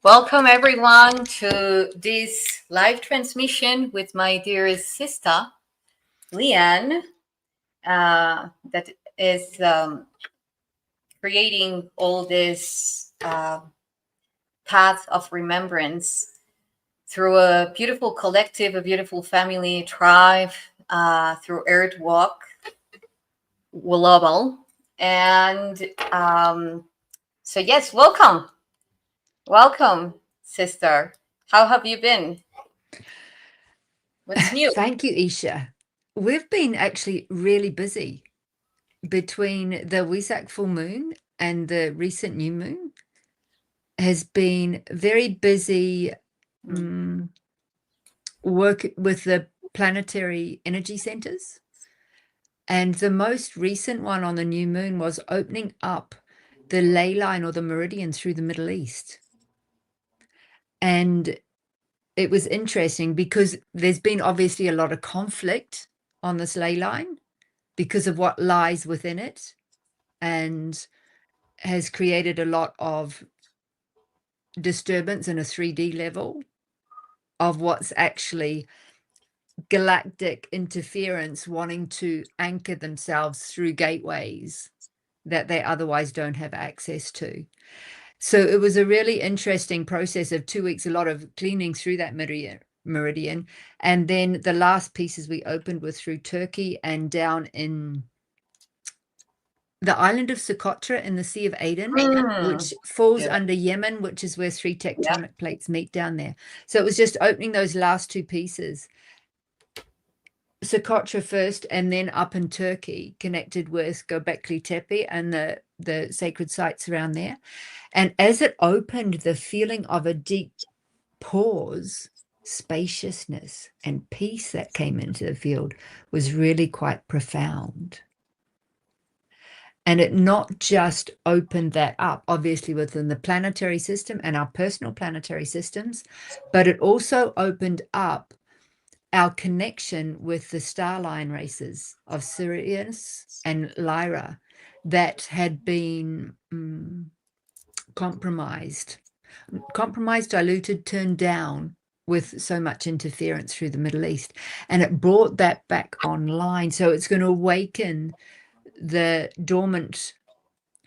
Welcome everyone to this live transmission with my dearest sister, Leanne, that is creating all this path of remembrance through a beautiful collective, a beautiful family tribe, through Earth Walk Global. And so yes, welcome. Welcome, sister. How have you been? What's new? Thank you, YssaH. We've been actually really busy between the YssaH full moon and the recent new moon. Has been very busy work with the planetary energy centers. And the most recent one on the new moon was opening up the ley line or the meridian through the Middle East. And it was interesting because there's been obviously a lot of conflict on this ley line because of what lies within it, and has created a lot of disturbance in a 3D level of what's actually galactic interference wanting to anchor themselves through gateways that they otherwise don't have access to. So it was a really interesting process of 2 weeks, a lot of cleaning through that meridian. And then the last pieces we opened were through Turkey and down in the island of Socotra in the Sea of Aden, which falls under Yemen, which is where 3 tectonic plates meet down there. So it was just opening those last 2 pieces. Socotra first, and then up in Turkey, connected with Göbekli Tepe and the sacred sites around there. And as it opened, the feeling of a deep pause, spaciousness, and peace that came into the field was really quite profound. And it not just opened that up, obviously, within the planetary system and our personal planetary systems, but it also opened up our connection with the star line races of Sirius and Lyra that had been compromised, diluted, turned down with so much interference through the Middle East. And it brought that back online. So it's going to awaken the dormant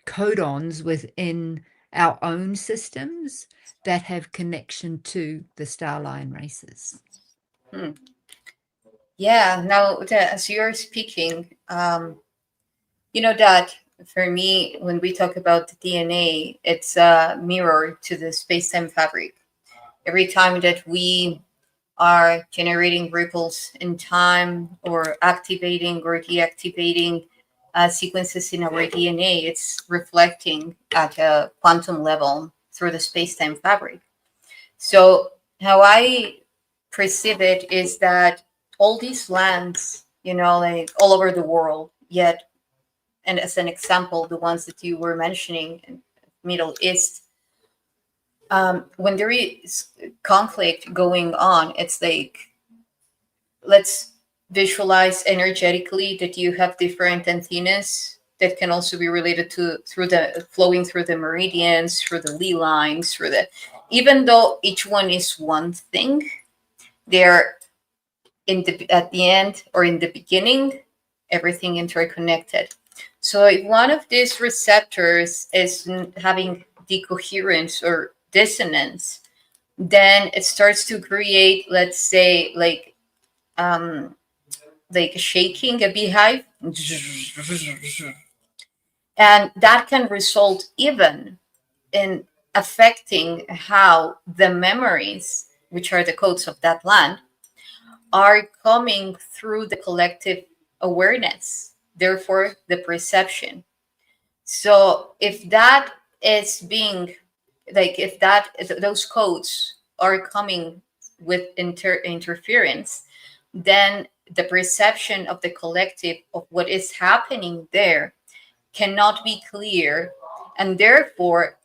codons within our own systems that have connection to the star line races. Yeah, now as you're speaking, you know that for me, when we talk about the DNA, it's a mirror to the space-time fabric. Every time that we are generating ripples in time or activating or deactivating sequences in our DNA, it's reflecting at a quantum level through the space-time fabric. So how I perceive it is that all these lands, you know, like all over the world, yet, and as an example, the ones that you were mentioning in Middle East, when there is conflict going on, it's like let's visualize energetically that you have different antennas that can also be related to through the flowing through the meridians, through the ley lines, through the, even though each one is one thing, they're in the at the end or in the beginning, everything interconnected. So if one of these receptors is having decoherence or dissonance, then it starts to create, let's say, like shaking a beehive, and that can result even in affecting how the memories, which are the codes of that land, are coming through the collective awareness, therefore the perception. So if that is being, like, if that, if those codes are coming with interference, then the perception of the collective of what is happening there cannot be clear. And therefore,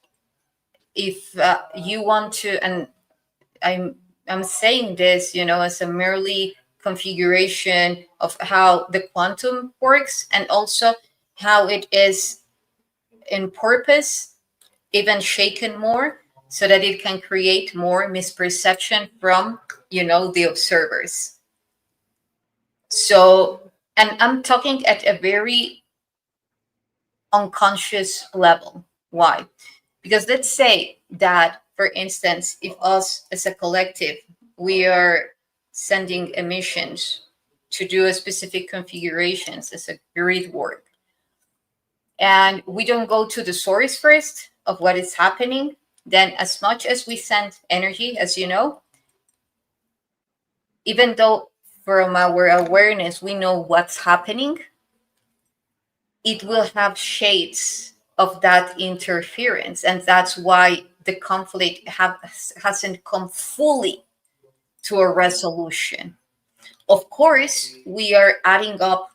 if you want to, and I'm saying this, as a merely configuration of how the quantum works, and also how it is in purpose even shaken more, so that it can create more misperception from the observers. So, and I'm talking at a very unconscious level. Why? Because let's say that, for instance, if us as a collective, we are sending emissions to do a specific configurations as a grid work, and we don't go to the source first of what is happening, then as much as we send energy, as you know, even though from our awareness we know what's happening, it will have shades of that interference. And that's why the conflict hasn't come fully to a resolution. Of course, we are adding up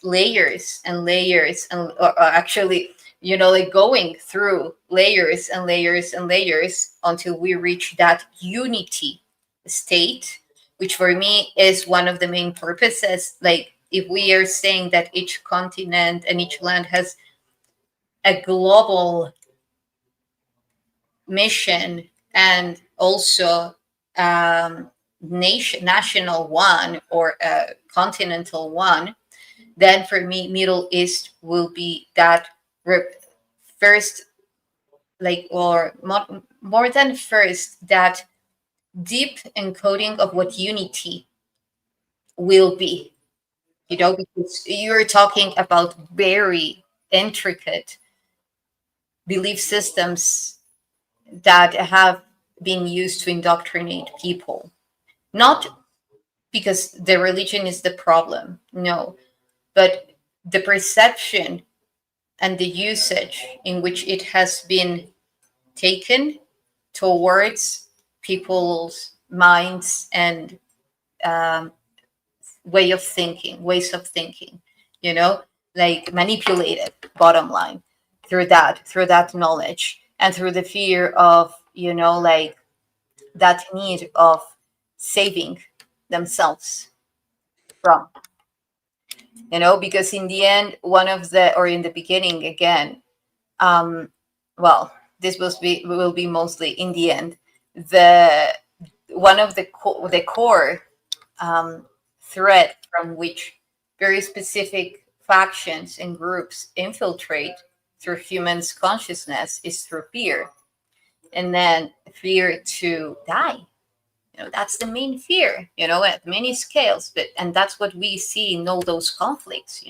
layers and layers, and actually, like going through layers and layers and layers until we reach that unity state, which for me is one of the main purposes. Like, if we are saying that each continent and each land has a global mission, and also national one, or a continental one, then for me Middle East will be that first, like, or more than first, that deep encoding of what unity will be, because you're talking about very intricate belief systems that have been used to indoctrinate people. Not because the religion is the problem, no, but the perception and the usage in which it has been taken towards people's minds and um, ways of thinking, like manipulated, bottom line, through that knowledge, and through the fear of, like, that need of saving themselves from, because in the end, one of the, or in the beginning again, um well, this will be mostly in the end, the one of the core thread from which very specific factions and groups infiltrate through humans' consciousness is through fear. And then fear to die. That's the main fear, at many scales. And that's what we see in all those conflicts.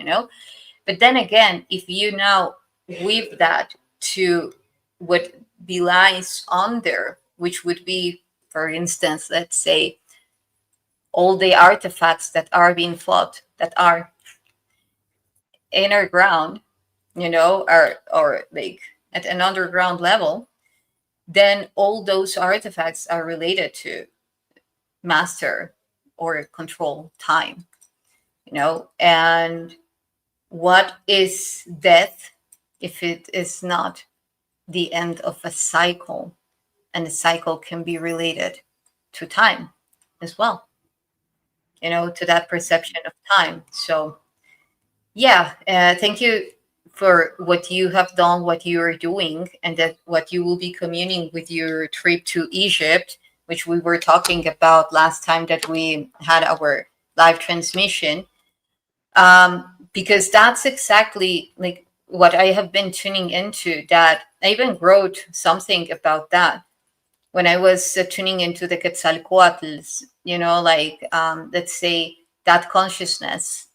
But then again, if you now weave that to what belies under, which would be, for instance, let's say, all the artifacts that are being fought, that are inner ground, or like at an underground level, then all those artifacts are related to master or control time, and what is death if it is not the end of a cycle? And a cycle can be related to time as well. to that perception of time. So yeah, thank you for what you have done, what you are doing, and that what you will be communing with your trip to Egypt, which we were talking about last time that we had our live transmission. Because that's exactly like what I have been tuning into. That I even wrote something about that when I was tuning into the Quetzalcoatl's, like let's say that consciousness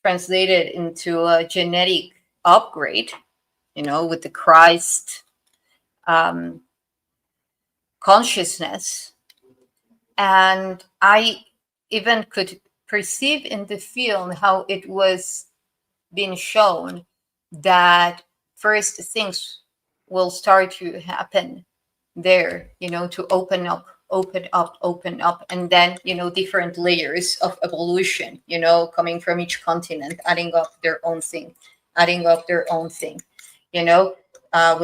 translated into a genetic upgrade, with the Christ um, consciousness. And I even could perceive in the film how it was being shown that first things will start to happen there, to open up, and then, different layers of evolution, coming from each continent, adding up their own thing, when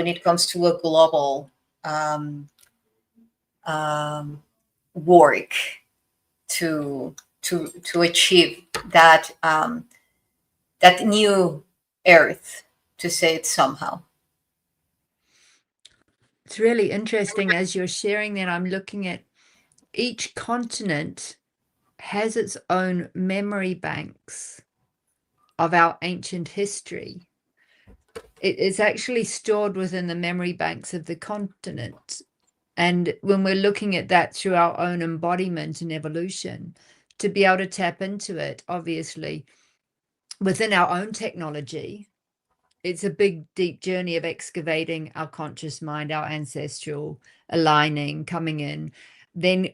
it comes to a global um, um, work to achieve that new earth, to say it somehow. It's really interesting as you're sharing that. I'm looking at each continent has its own memory banks of our ancient history. It is actually stored within the memory banks of the continent. And when we're looking at that through our own embodiment and evolution, to be able to tap into it, obviously, within our own technology, it's a big, deep journey of excavating our conscious mind, our ancestral aligning, coming in, then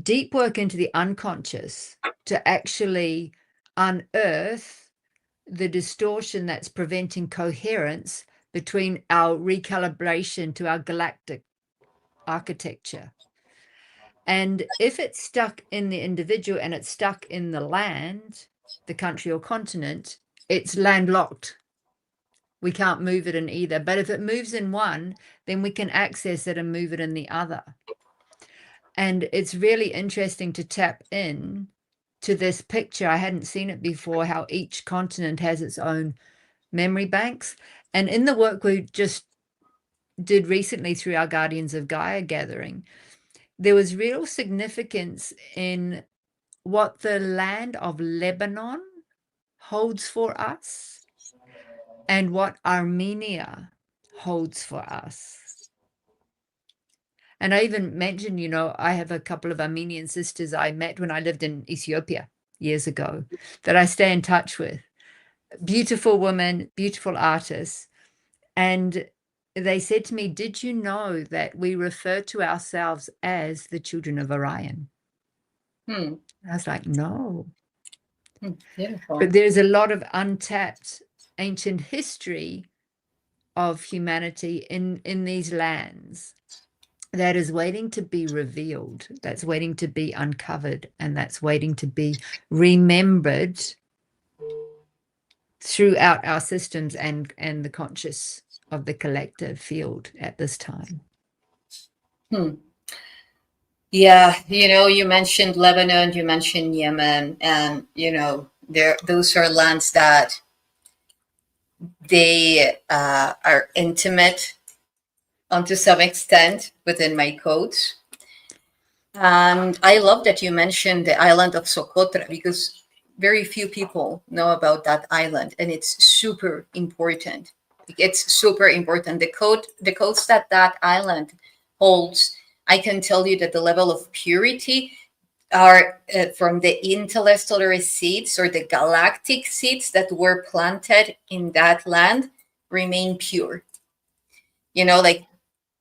deep work into the unconscious to actually unearth the distortion that's preventing coherence between our recalibration to our galactic architecture. And if it's stuck in the individual and it's stuck in the land, the country or continent, it's landlocked. We can't move it in either. But if it moves in one, then we can access it and move it in the other. And it's really interesting to tap in to this picture. I hadn't seen it before, how each continent has its own memory banks. And in the work we just did recently through our Guardians of Gaia gathering, there was real significance in what the land of Lebanon holds for us and what Armenia holds for us. And I even mentioned, I have a couple of Armenian sisters I met when I lived in Ethiopia years ago that I stay in touch with. Beautiful women, beautiful artists. And they said to me, did you know that we refer to ourselves as the children of Orion? I was like, no. Beautiful. But there's a lot of untapped ancient history of humanity in these lands that is waiting to be revealed, that's waiting to be uncovered, and that's waiting to be remembered throughout our systems and the conscious of the collective field at this time. Yeah, you mentioned Lebanon, you mentioned Yemen, and those are lands that they are intimate to some extent within my codes. And I love that you mentioned the island of Socotra, because very few people know about that island, and it's super important. It's super important. The codes that island holds, I can tell you that the level of purity are from the interstellar seeds or the galactic seeds that were planted in that land remain pure. Like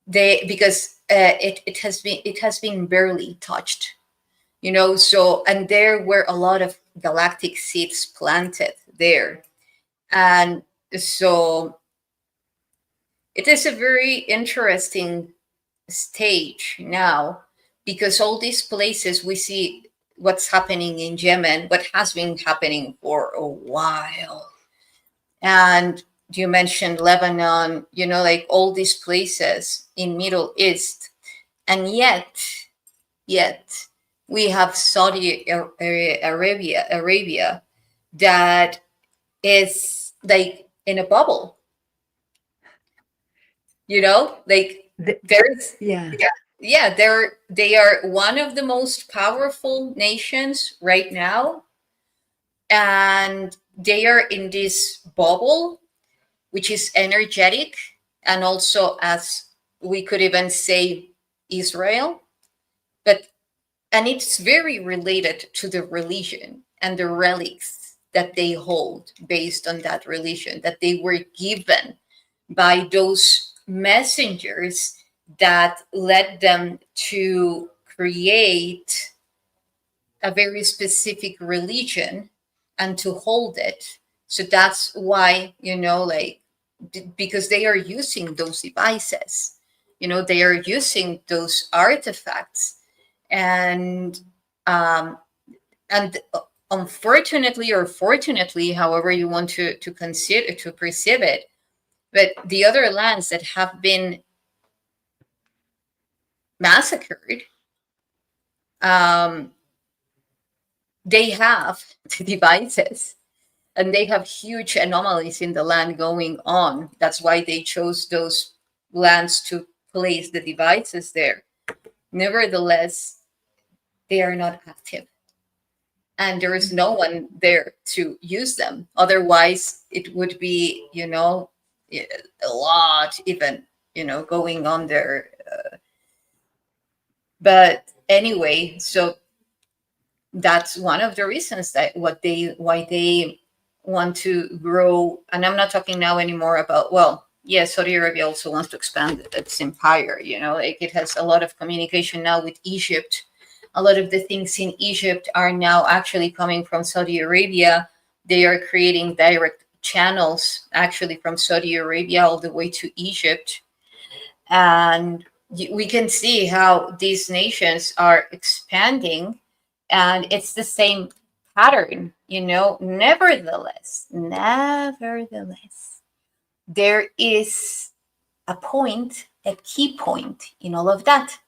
because it has been barely touched. So, and there were a lot of galactic seeds planted there, and so it is a very interesting stage now, because all these places we see what's happening in Yemen, what has been happening for a while. And you mentioned Lebanon, like all these places in Middle East. And yet, we have Saudi Arabia that is like in a bubble, like there's, Yeah. yeah, they are one of the most powerful nations right now, and they are in this bubble, which is energetic, and also, as we could even say, Israel, but and it's very related to the religion and the relics that they hold based on that religion that they were given by those messengers that led them to create a very specific religion and to hold it. So that's why, like, because they are using those devices, they are using those artifacts, and um, and unfortunately or fortunately, however you want to consider to perceive it, but the other lands that have been massacred, um, they have the devices, and they have huge anomalies in the land going on. That's why they chose those lands to place the devices there. Nevertheless, they are not active, and there is no one there to use them. Otherwise, it would be, a lot even, going on there. But anyway, so that's one of the reasons that why they want to grow. And I'm not talking now anymore about, well, yes, Saudi Arabia also wants to expand its empire, like it has a lot of communication now with Egypt. A lot of the things in Egypt are now actually coming from Saudi Arabia. They are creating direct channels actually from Saudi Arabia all the way to Egypt. And we can see how these nations are expanding, and it's the same pattern. Nevertheless, there is a key point in all of that,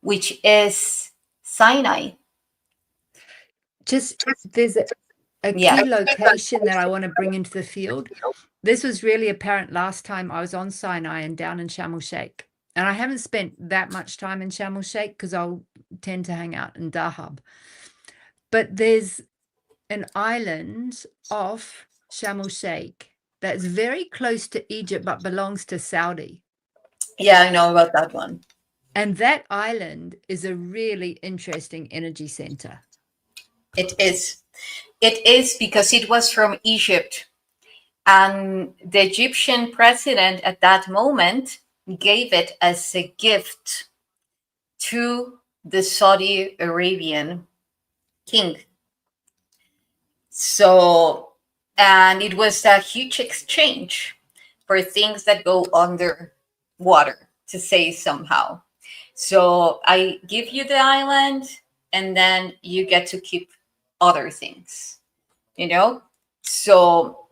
which is Sinai. Just there's a Yeah. key location that I want to bring into the field. This was really apparent last time I was on Sinai and down in Sharm el-Sheikh. And I haven't spent that much time in Sharm el-Sheikh because I'll tend to hang out in Dahab. But there's an island off Sharm el-Sheikh that's very close to Egypt but belongs to Saudi. Yeah, I know about that one. And that island is a really interesting energy center. It is. It is because it was from Egypt. And the Egyptian president at that moment gave it as a gift to the Saudi Arabian king. So, and it was a huge exchange for things that go under water, to say somehow. So I give you the island, and then you get to keep other things, So,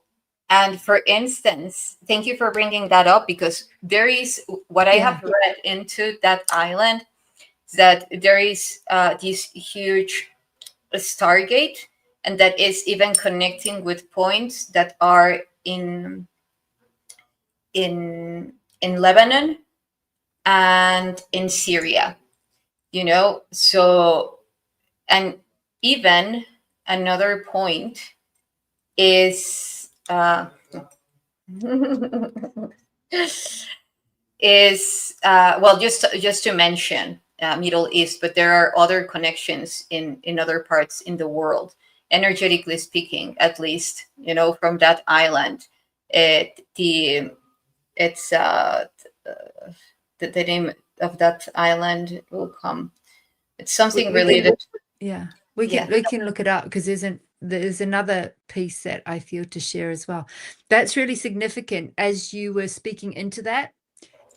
and for instance, thank you for bringing that up, because there is what I have read into that island, that there is this huge stargate, and that is even connecting with points that are in Lebanon and in Syria, So, and even another point is well, just to mention Middle East, but there are other connections in other parts in the world, energetically speaking, at least, from that island. The name of that island will come. It's something related. We can look it up, because there's another piece that I feel to share as well. That's really significant. As you were speaking into that,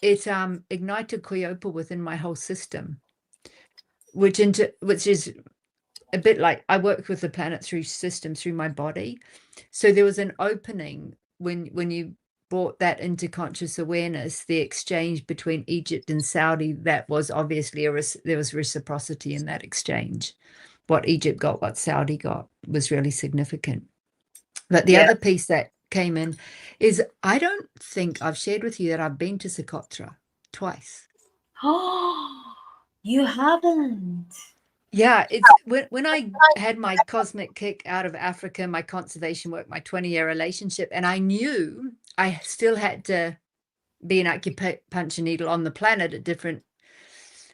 it ignited Koyopa within my whole system, which is a bit like I work with the planet through systems through my body. So there was an opening when you brought that into conscious awareness, the exchange between Egypt and Saudi, that was obviously there was reciprocity in that exchange. What Egypt got, what Saudi got, was really significant. But the other piece that came in is, I don't think I've shared with you that I've been to Socotra twice. Oh, you haven't. Yeah, it's when I had my cosmic kick out of Africa, my conservation work, my 20-year relationship, and I knew I still had to be an acupuncture needle on the planet at different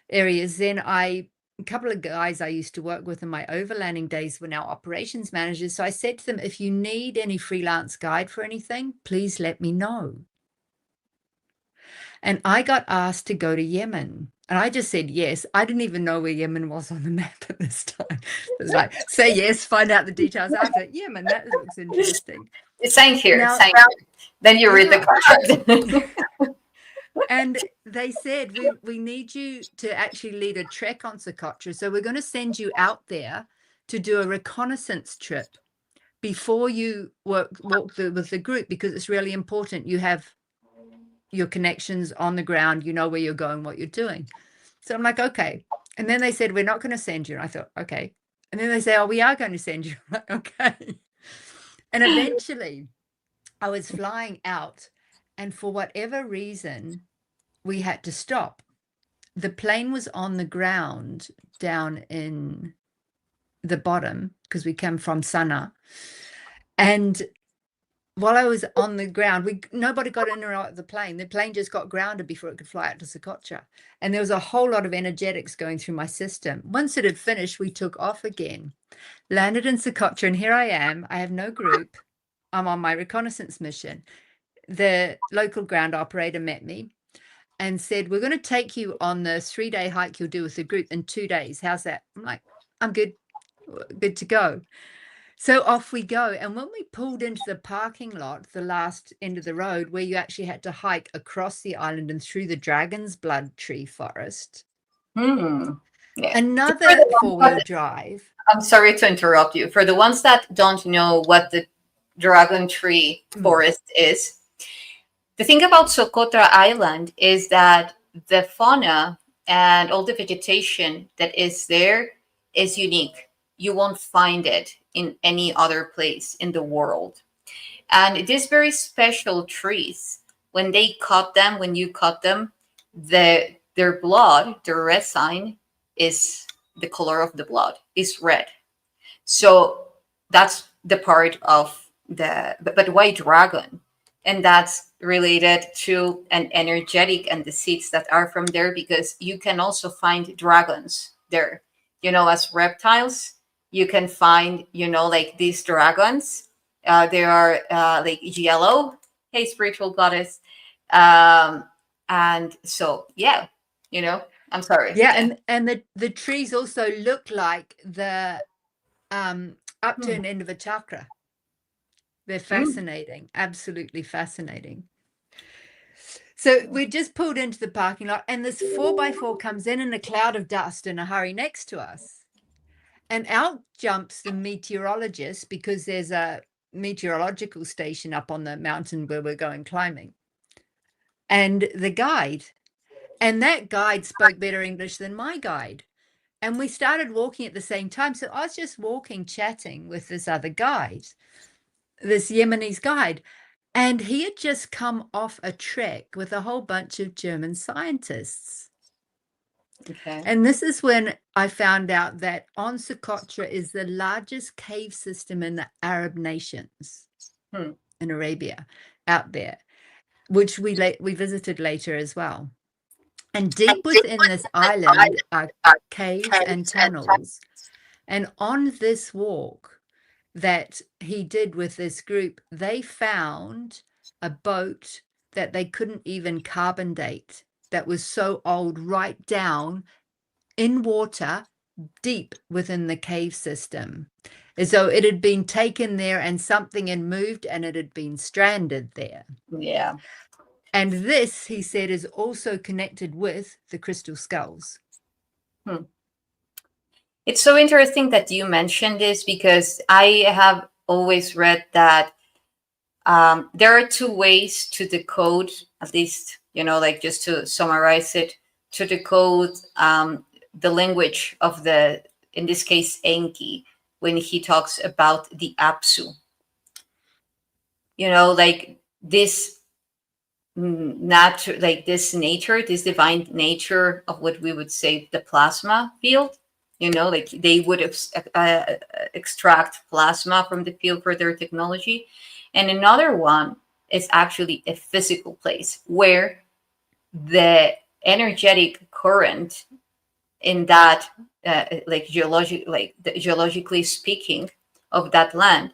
areas. Then a couple of guys I used to work with in my overlanding days were now operations managers. So I said to them, if you need any freelance guide for anything, please let me know. And I got asked to go to Yemen. And I just said yes. I didn't even know where Yemen was on the map at this time. It was like, say yes, find out the details after. Yemen, that looks interesting. It's saying here. Now, then you read the contract. And they said, we need you to actually lead a trek on Socotra. So we're going to send you out there to do a reconnaissance trip before you walk with the group, because it's really important you have your connections on the ground, you know where you're going, what you're doing. So I'm like, okay. And then they said, we're not going to send you. And I thought, okay. And then they say, oh, we are going to send you. I'm like, okay. And eventually I was flying out, and for whatever reason, we had to stop. The plane was on the ground down in the bottom, because we came from Sana. And while I was on the ground, nobody got in or out of the plane. The plane just got grounded before it could fly out to Socotra. And there was a whole lot of energetics going through my system. Once it had finished, we took off again, landed in Socotra, and here I am. I have no group. I'm on my reconnaissance mission. The local ground operator met me and said, we're going to take you on the 3-day hike you'll do with the group in 2 days. How's that? I'm like, I'm good to go. So off we go. And when we pulled into the parking lot, the last end of the road, where you actually had to hike across the island and through the Dragon's Blood tree forest, another 4-wheel drive. I'm sorry to interrupt you. For the ones that don't know what the Dragon Tree Forest is, the thing about Socotra Island is that the fauna and all the vegetation that is there is unique. You won't find it in any other place in the world. And these very special trees, when you cut them, their blood, their resin, is the color of the blood, is red. So that's the part of but why dragon? And that's related to an energetic and the seeds that are from there, because you can also find dragons there. As reptiles, you can find, like these dragons. They are like yellow. Hey, spiritual goddess. And so, yeah, I'm sorry. Yeah, and the trees also look like the upturned end of a chakra. They're fascinating, absolutely fascinating. So we just pulled into the parking lot, and this 4x4 comes in a cloud of dust in a hurry next to us. And out jumps the meteorologist, because there's a meteorological station up on the mountain where we're going climbing, and the guide. And that guide spoke better English than my guide. And we started walking at the same time. So I was just walking, chatting with this other guide, this Yemenis guide. And he had just come off a trek with a whole bunch of German scientists. Okay. And this is when I found out that on Socotra is the largest cave system in the Arab nations, in Arabia, out there, which we visited later as well. And deep within this island are caves and tunnels. And on this walk that he did with this group, they found a boat that they couldn't even carbon date, that was so old, right down in water deep within the cave system, as though it had been taken there and something had moved and it had been stranded there. Yeah. And this, he said, is also connected with the crystal skulls. It's so interesting that you mentioned this, because I have always read that There are two ways to decode, at least, like just to summarize it, to decode the language of the, in this case, Enki, when he talks about the Apsu. Like this this nature, this divine nature of what we would say the plasma field. Like they would extract plasma from the field for their technology. And another one is actually a physical place where the energetic current in that, geologically speaking, of that land,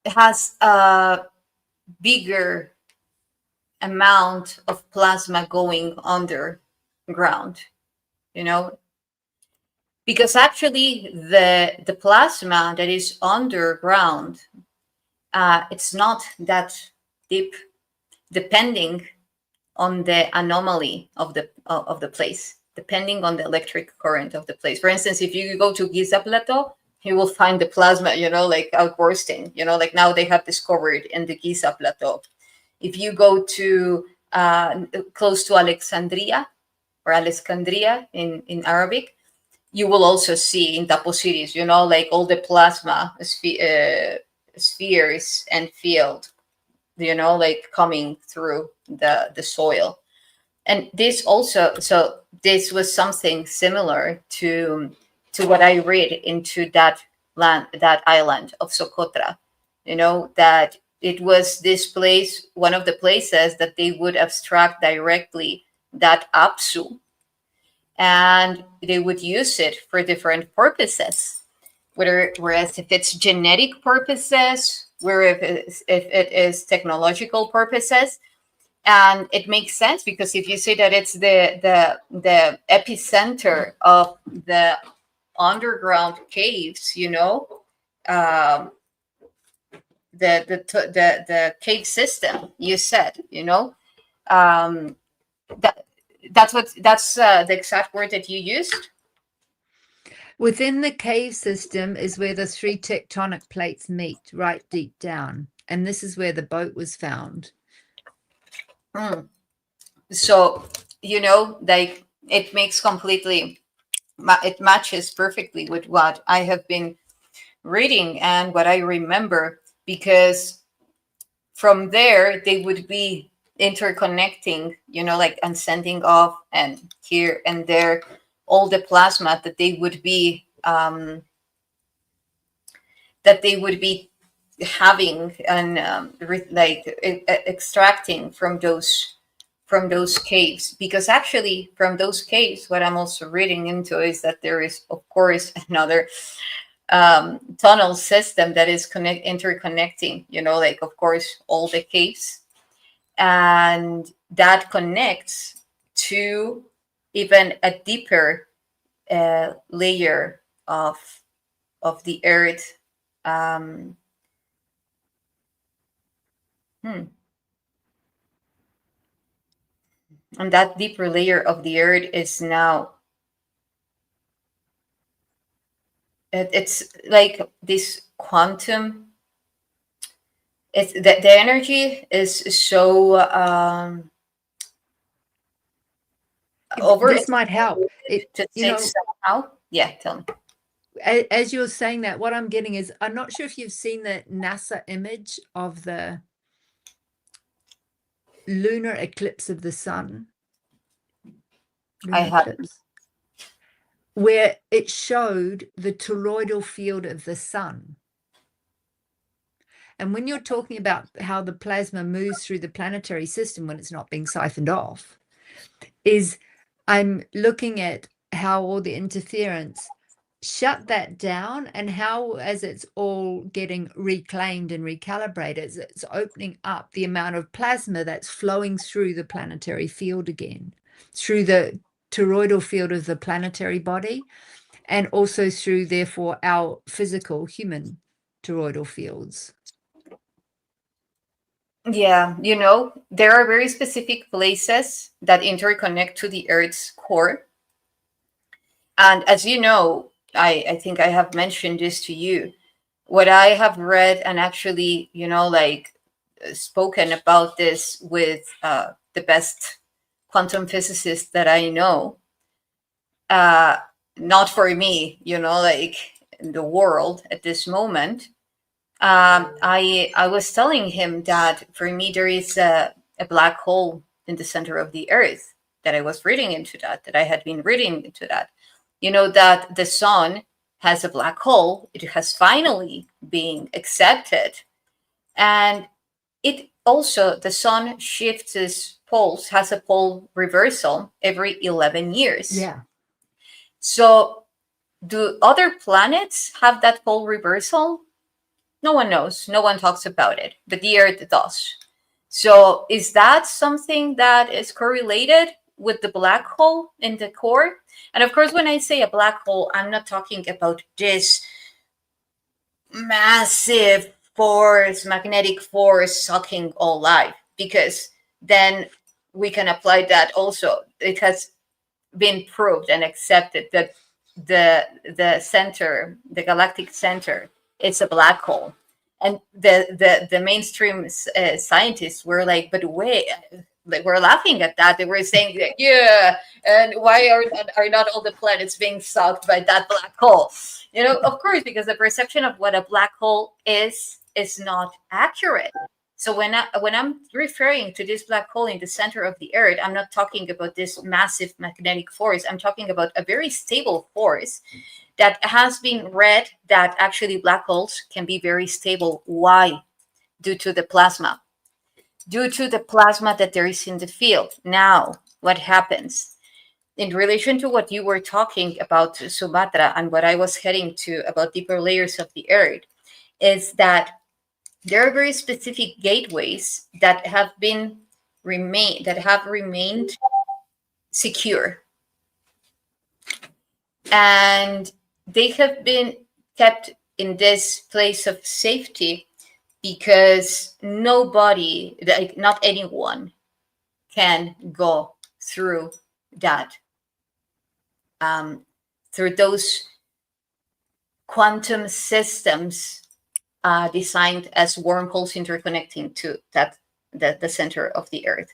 has a bigger amount of plasma going underground, because actually the plasma that is underground, it's not that deep, depending on the anomaly of the place, depending on the electric current of the place. For instance, if you go to Giza Plateau, you will find the plasma, like outbursting, like now they have discovered in the Giza Plateau. If you go to close to Alexandria or Alexandria in Arabic, you will also see in Taposiris, like all the plasma spheres and field, like coming through the soil. And this also, so this was something similar to what I read into that land, that island of Socotra, that it was this place, one of the places that they would abstract directly that Apsu, and they would use it for different purposes. Whereas if it's genetic purposes, if it is technological purposes. And it makes sense, because if you say that it's the epicenter of the underground caves, the cave system, you said, that's the exact word that you used. Within the cave system is where the three tectonic plates meet, right deep down, and this is where the boat was found. So like it makes completely, it matches perfectly with what I have been reading and what I remember, because from there they would be interconnecting, like, and sending off, and here and there, all the plasma that they would be having and extracting from those caves. Because actually from those caves, what I'm also reading into is that there is, of course, another tunnel system that is interconnecting, like, of course, all the caves, and that connects to even a deeper layer of the earth. And that deeper layer of the earth is now, it's like this quantum, it's the energy is so over. This might help it to say somehow. Yeah, tell me. As you're saying that, what I'm getting is, I'm not sure if you've seen the NASA image of the lunar eclipse of the sun. I haven't. Where it showed the toroidal field of the sun. And when you're talking about how the plasma moves through the planetary system when it's not being siphoned off, is I'm looking at how all the interference shut that down, and how, as it's all getting reclaimed and recalibrated, it's opening up the amount of plasma that's flowing through the planetary field again, through the toroidal field of the planetary body, and also through, therefore, our physical human toroidal fields. Yeah, there are very specific places that interconnect to the Earth's core. And as you know, I think I have mentioned this to you, what I have read and actually, like spoken about this with the best quantum physicists that I know, uh, not for me, like in the world at this moment. I was telling him that for me there is a black hole in the center of the earth, that I was reading into that I had been reading into that. That the sun has a black hole. It has finally been accepted. And it also, the sun shifts its poles, has a pole reversal every 11 years. Yeah. So do other planets have that pole reversal? No one knows. No one talks about it, but the Earth does. So is that something that is correlated with the black hole in the core? And of course, when I say a black hole, I'm not talking about this massive force, magnetic force sucking all life, because then we can apply that also. It has been proved and accepted that the center, the galactic center, it's a black hole. And the mainstream scientists were like, but wait, like, we're laughing at that. They were saying, yeah, and why are not all the planets being sucked by that black hole? Of course, because the perception of what a black hole is not accurate. So when I'm referring to this black hole in the center of the Earth, I'm not talking about this massive magnetic force. I'm talking about a very stable force that has been read that actually black holes can be very stable. Why? Due to the plasma. Due to the plasma that there is in the field. Now, what happens? In relation to what you were talking about, Sumatra, and what I was heading to about deeper layers of the Earth, is that there are very specific gateways that have remained secure, and they have been kept in this place of safety because nobody, like not anyone, can go through that, through those quantum systems designed as wormholes interconnecting to the center of the Earth.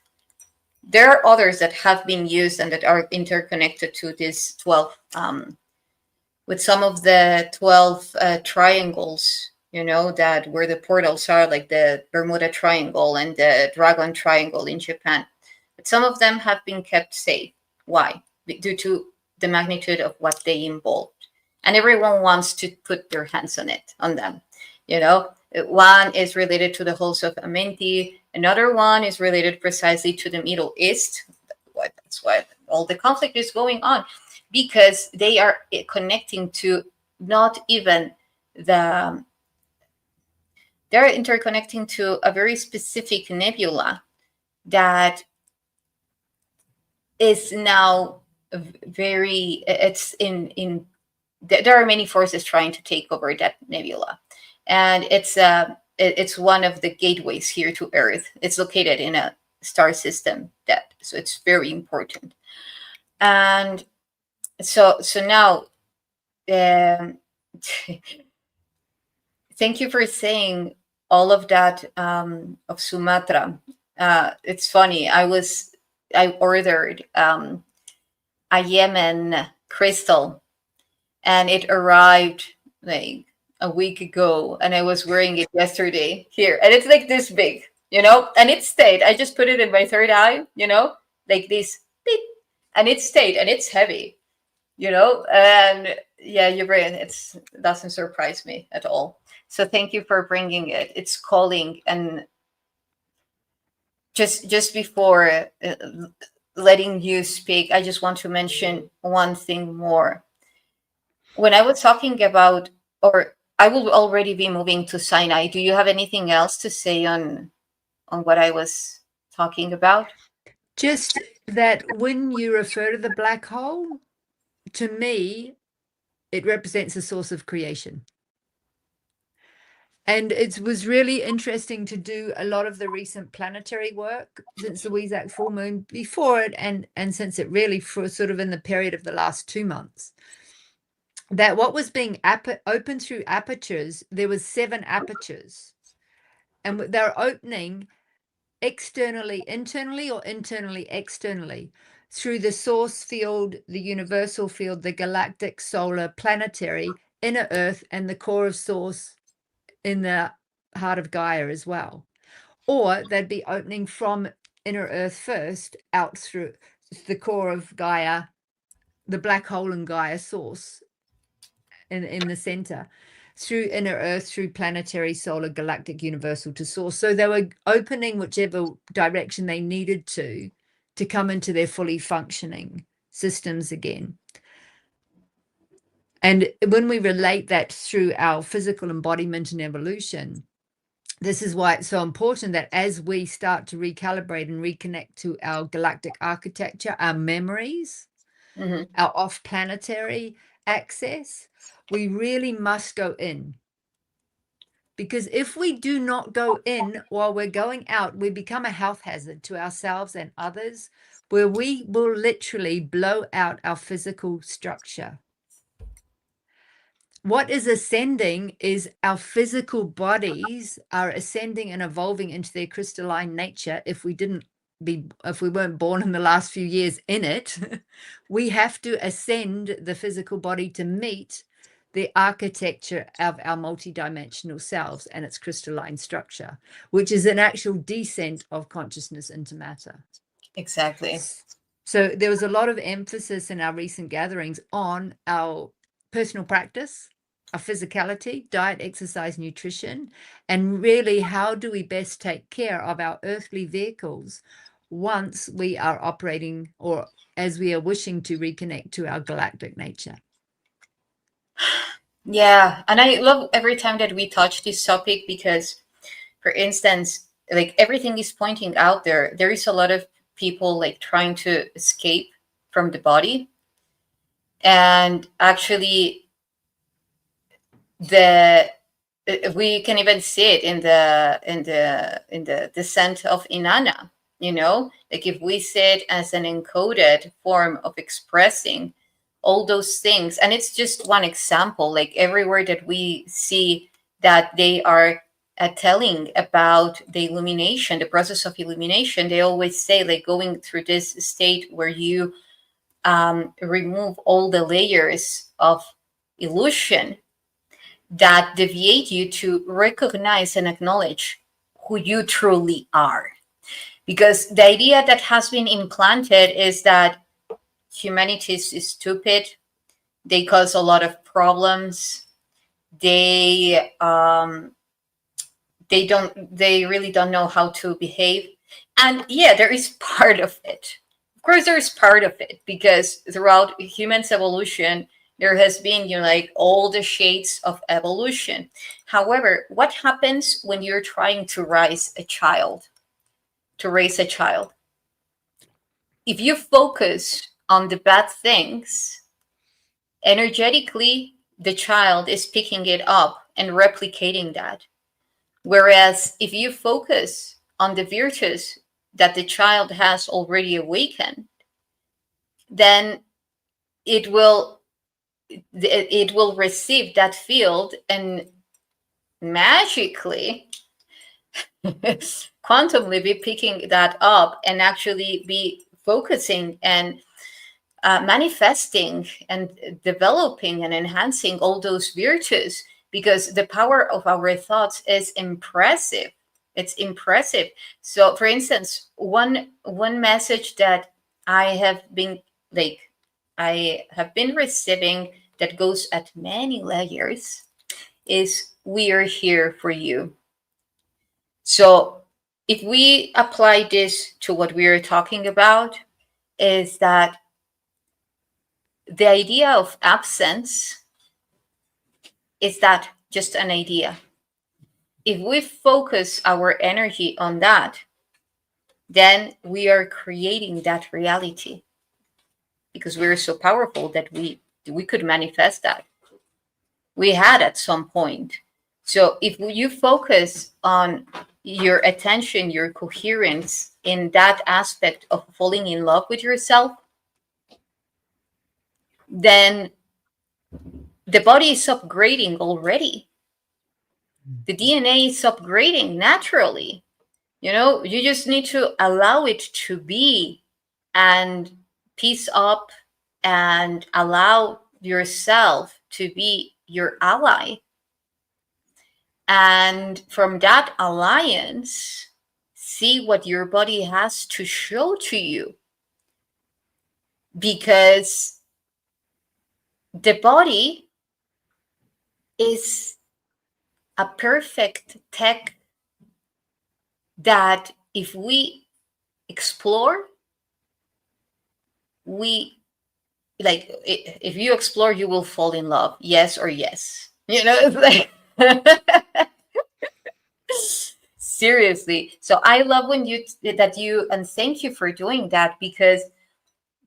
There are others that have been used and that are interconnected to this 12, with some of the 12 triangles, that where the portals are, like the Bermuda Triangle and the Dragon Triangle in Japan. But some of them have been kept safe. Why? Due to the magnitude of what they involved. And everyone wants to put their hands on them. One is related to the halls of Amenti. Another one is related precisely to the Middle East. That's why all the conflict is going on, because they are connecting to not even they're interconnecting to a very specific nebula that is now there are many forces trying to take over that nebula. And it's one of the gateways here to Earth. It's located in a star system, so it's very important. And so now, thank you for saying all of that of Sumatra. It's funny. I ordered a Yemen crystal, and it arrived like a week ago, and I was wearing it yesterday here, and it's like this big, and it stayed. I just put it in my third eye, like this, beep, and it stayed, and it's heavy, and yeah, you're right. It doesn't surprise me at all. So thank you for bringing it. It's calling. And just before letting you speak, I just want to mention one thing more. When I was talking about, or I will already be moving to Sinai, do you have anything else to say on what I was talking about? Just that when you refer to the black hole, to me, it represents a source of creation. And it was really interesting to do a lot of the recent planetary work since the YssaH full moon, before it, and since it really for sort of in the period of the last 2 months, that what was being opened through apertures, there was 7 apertures, and they're opening externally, internally, or internally, externally, through the source field, the universal field, the galactic, solar, planetary, inner Earth, and the core of source in the heart of Gaia as well. Or they'd be opening from inner Earth first out through the core of Gaia, the black hole in Gaia source in the center, through inner Earth, through planetary, solar, galactic, universal to source. So they were opening whichever direction they needed to come into their fully functioning systems again. And when we relate that through our physical embodiment and evolution, this is why it's so important that as we start to recalibrate and reconnect to our galactic architecture, our memories, our off-planetary access, we really must go in. Because if we do not go in while we're going out, we become a health hazard to ourselves and others, where we will literally blow out our physical structure. What is ascending is our physical bodies are ascending and evolving into their crystalline nature. If we weren't born in the last few years in it, we have to ascend the physical body to meet the architecture of our multidimensional selves and its crystalline structure, which is an actual descent of consciousness into matter. Exactly. So there was a lot of emphasis in our recent gatherings on our personal practice, our physicality, diet, exercise, nutrition, and really how do we best take care of our earthly vehicles once we are operating or as we are wishing to reconnect to our galactic nature. Yeah, and I love every time that we touch this topic because, for instance, like everything is pointing out there is a lot of people like trying to escape from the body, and actually we can even see it in the descent of Inanna. Like if we see it as an encoded form of expressing all those things, and it's just one example, like everywhere that we see that they are telling about the illumination, the process of illumination, they always say like going through this state where you remove all the layers of illusion that deviate you to recognize and acknowledge who you truly are. Because the idea that has been implanted is that humanity is stupid, they cause a lot of problems, they really don't know how to behave. And yeah, there is part of it. Of course, there is part of it because throughout humans' evolution, there has been, like all the shades of evolution. However, what happens when you're trying to raise a child? If you focus on the bad things, energetically, the child is picking it up and replicating that. Whereas if you focus on the virtues that the child has already awakened, then it will receive that field and magically quantumly be picking that up and actually be focusing and manifesting and developing and enhancing all those virtues, because the power of our thoughts is impressive. It's impressive. So for instance, one message that I have been receiving that goes at many layers is, we are here for you. So if we apply this to what we are talking about, is that the idea of absence is that just an idea. If we focus our energy on that, then we are creating that reality, because we're so powerful that we could manifest that. We had at some point. So if you focus on your attention, your coherence in that aspect of falling in love with yourself, then the body is upgrading already. The DNA is upgrading naturally. You just need to allow it to be, and peace up, and allow yourself to be your ally. And from that alliance, see what your body has to show to you. Because the body is a perfect tech that if we explore, if you explore, you will fall in love. Yes or yes. It's like seriously. So I love when and thank you for doing that, because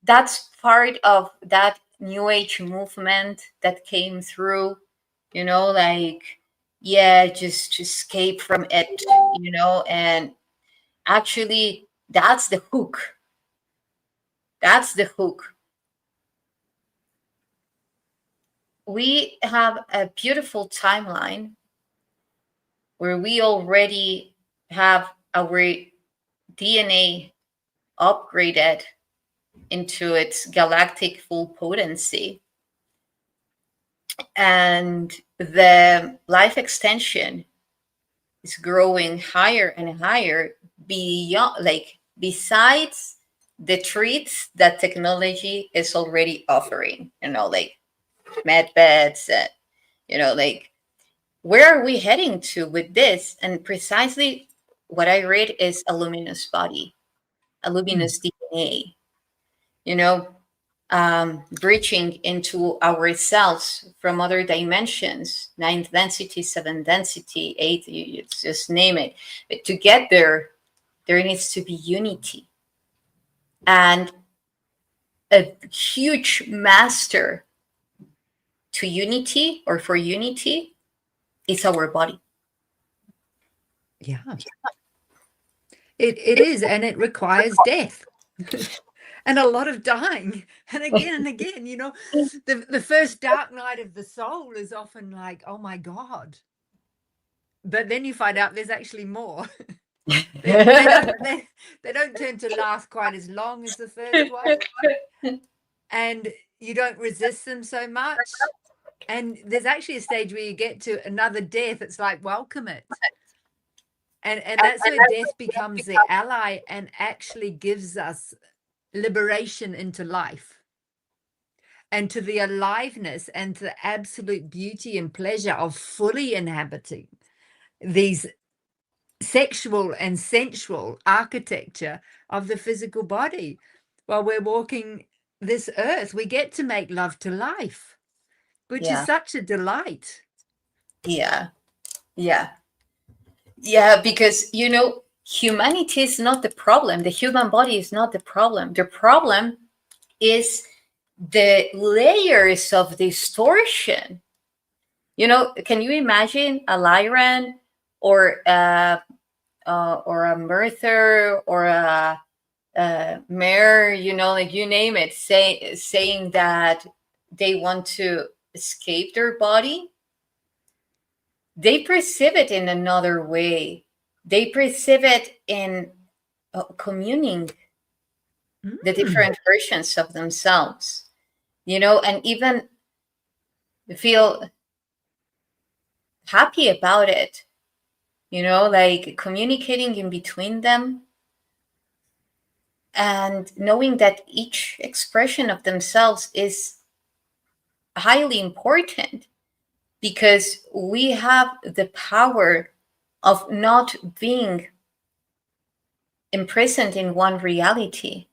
that's part of that new age movement that came through, just escape from it, and actually that's the hook. That's the hook. We have a beautiful timeline where we already have our DNA upgraded into its galactic full potency. And the life extension is growing higher and higher, besides the treats that technology is already offering, like med beds, and where are we heading to with this? And precisely what I read is a luminous body, a luminous DNA, breaching into ourselves from other dimensions, ninth density, seventh density, eighth, you just name it. But to get there needs to be unity. And a huge master to unity, or for unity, is our body. Yeah. It is, and it requires death. And a lot of dying, and again, the first dark night of the soul is often like, oh my God. But then you find out there's actually more. they don't tend to last quite as long as the first one, and you don't resist them so much. And there's actually a stage where you get to another death. It's like, welcome it. And that's where death becomes the ally and actually gives us liberation into life, and to the aliveness and the absolute beauty and pleasure of fully inhabiting these sexual and sensual architecture of the physical body. While we're walking this earth, we get to make love to life, which is such a delight. Yeah, because humanity is not the problem. The human body is not the problem. The problem is the layers of distortion. Can you imagine a Lyran, or a Merthyr, or a Mare, you name it, saying that they want to escape their body? They perceive it in another way. They perceive it in communing the different versions of themselves, and even feel happy about it, like communicating in between them, and knowing that each expression of themselves is highly important, because we have the power of not being imprisoned in one reality.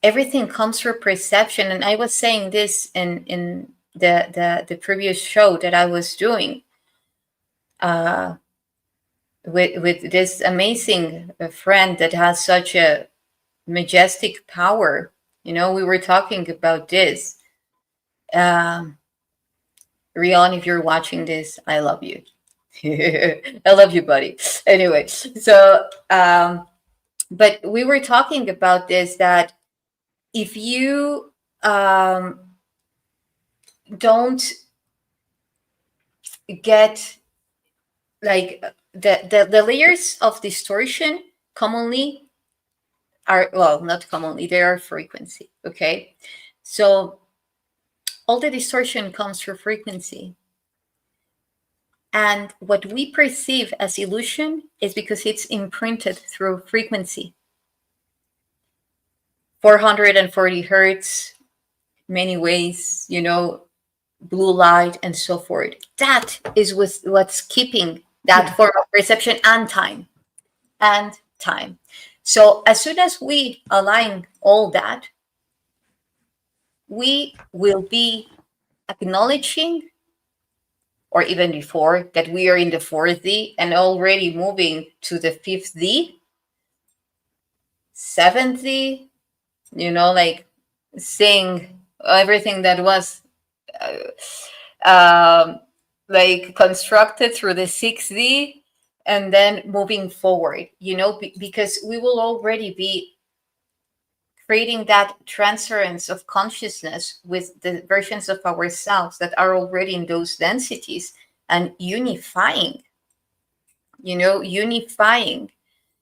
Everything comes through perception. And I was saying this in the previous show that I was doing with this amazing friend that has such a majestic power. We were talking about this. Rion, if you're watching this, I love you. I love you, buddy. Anyway, so but we were talking about this, that if you don't get like the layers of distortion commonly are, well, not commonly, they are frequency. Okay, so all the distortion comes from frequency, and what we perceive as illusion is because it's imprinted through frequency. 440 hertz, many ways, blue light and so forth. That is what's keeping that form of perception and time. So as soon as we align all that, we will be acknowledging, or even before, that we are in the 4th D and already moving to the 5th D, 7th D, like seeing everything that was like constructed through the 6th D, and then moving forward, because we will already be creating that transference of consciousness with the versions of ourselves that are already in those densities, and unifying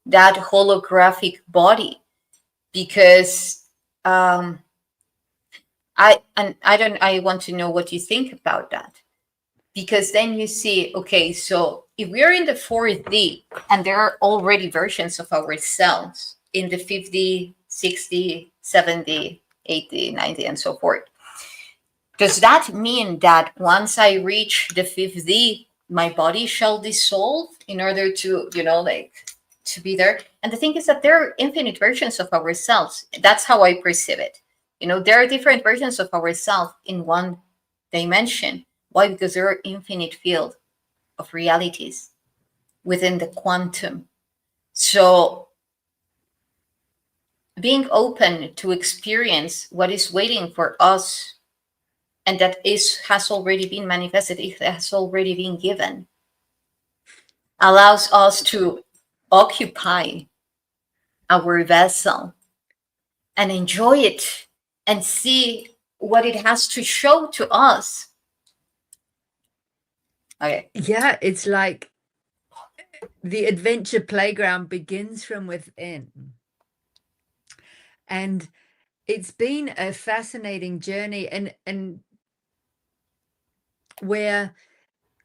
that holographic body. Because I want to know what you think about that, because then you see, okay, so if we're in the 4th D and there are already versions of ourselves in the 5th D, 6th D, 7th D, 8th D, 9th D, and so forth, does that mean that once I reach the 5th D, my body shall dissolve in order to, to be there? And the thing is that there are infinite versions of ourselves. That's how I perceive it. There are different versions of ourselves in one dimension. Why? Because there are infinite field of realities within the quantum. So being open to experience what is waiting for us, and that has already been manifested, it has already been given, allows us to occupy our vessel and enjoy it and see what it has to show to us. Okay. Yeah, it's like the adventure playground begins from within. And it's been a fascinating journey, and where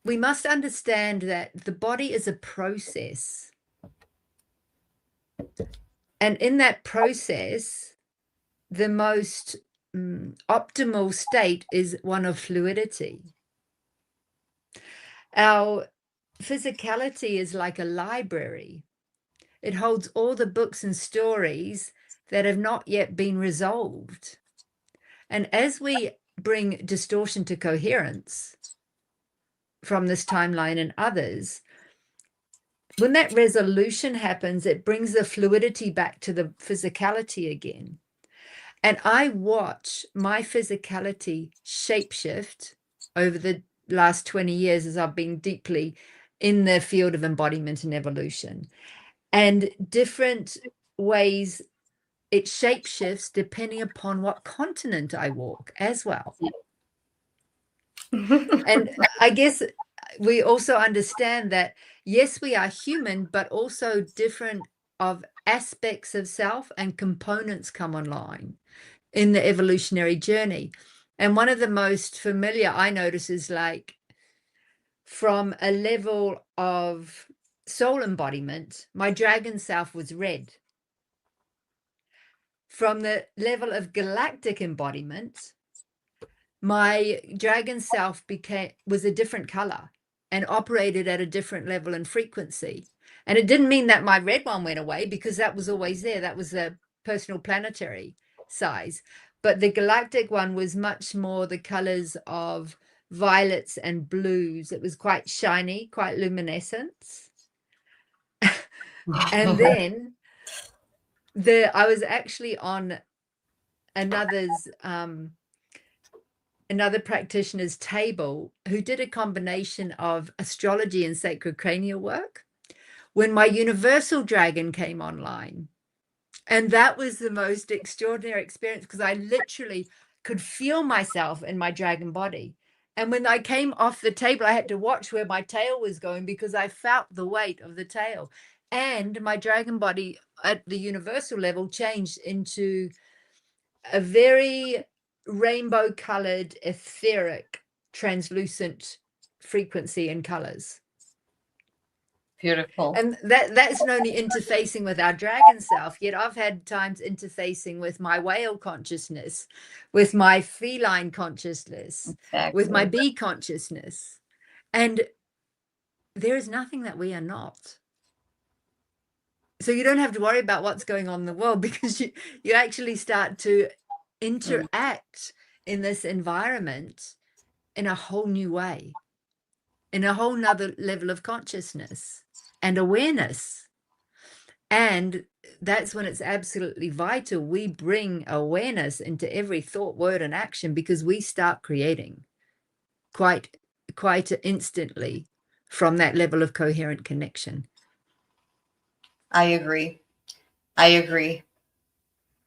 we must understand that the body is a process. And in that process, the most optimal state is one of fluidity. Our physicality is like a library. It holds all the books and stories that have not yet been resolved. And as we bring distortion to coherence from this timeline and others, when that resolution happens, it brings the fluidity back to the physicality again. And I watch my physicality shapeshift over the last 20 years as I've been deeply in the field of embodiment and evolution, and different ways it shapeshifts depending upon what continent I walk as well. And I guess we also understand that, yes, we are human, but also different of aspects of self and components come online in the evolutionary journey. And one of the most familiar I notice is like from a level of soul embodiment, my dragon self was red. From the level of galactic embodiment, my dragon self was a different color and operated at a different level and frequency. And it didn't mean that my red one went away, because that was always there. That was the personal planetary size. But the galactic one was much more the colors of violets and blues. It was quite shiny, quite luminescent. And then I was actually on another practitioner's table who did a combination of astrology and sacred cranial work when my universal dragon came online. And that was the most extraordinary experience, because I literally could feel myself in my dragon body. And when I came off the table, I had to watch where my tail was going because I felt the weight of the tail. And my dragon body at the universal level changed into a very rainbow colored, etheric, translucent frequency and colors. Beautiful. And that's only interfacing with our dragon self. Yet I've had times interfacing with my whale consciousness, with my feline consciousness, with my Exactly. bee consciousness. And there is nothing that we are not. So you don't have to worry about what's going on in the world, because you actually start to interact in this environment in a whole new way, in a whole nother level of consciousness and awareness. And that's when it's absolutely vital we bring awareness into every thought, word, and action, because we start creating quite instantly from that level of coherent connection. I agree. I agree.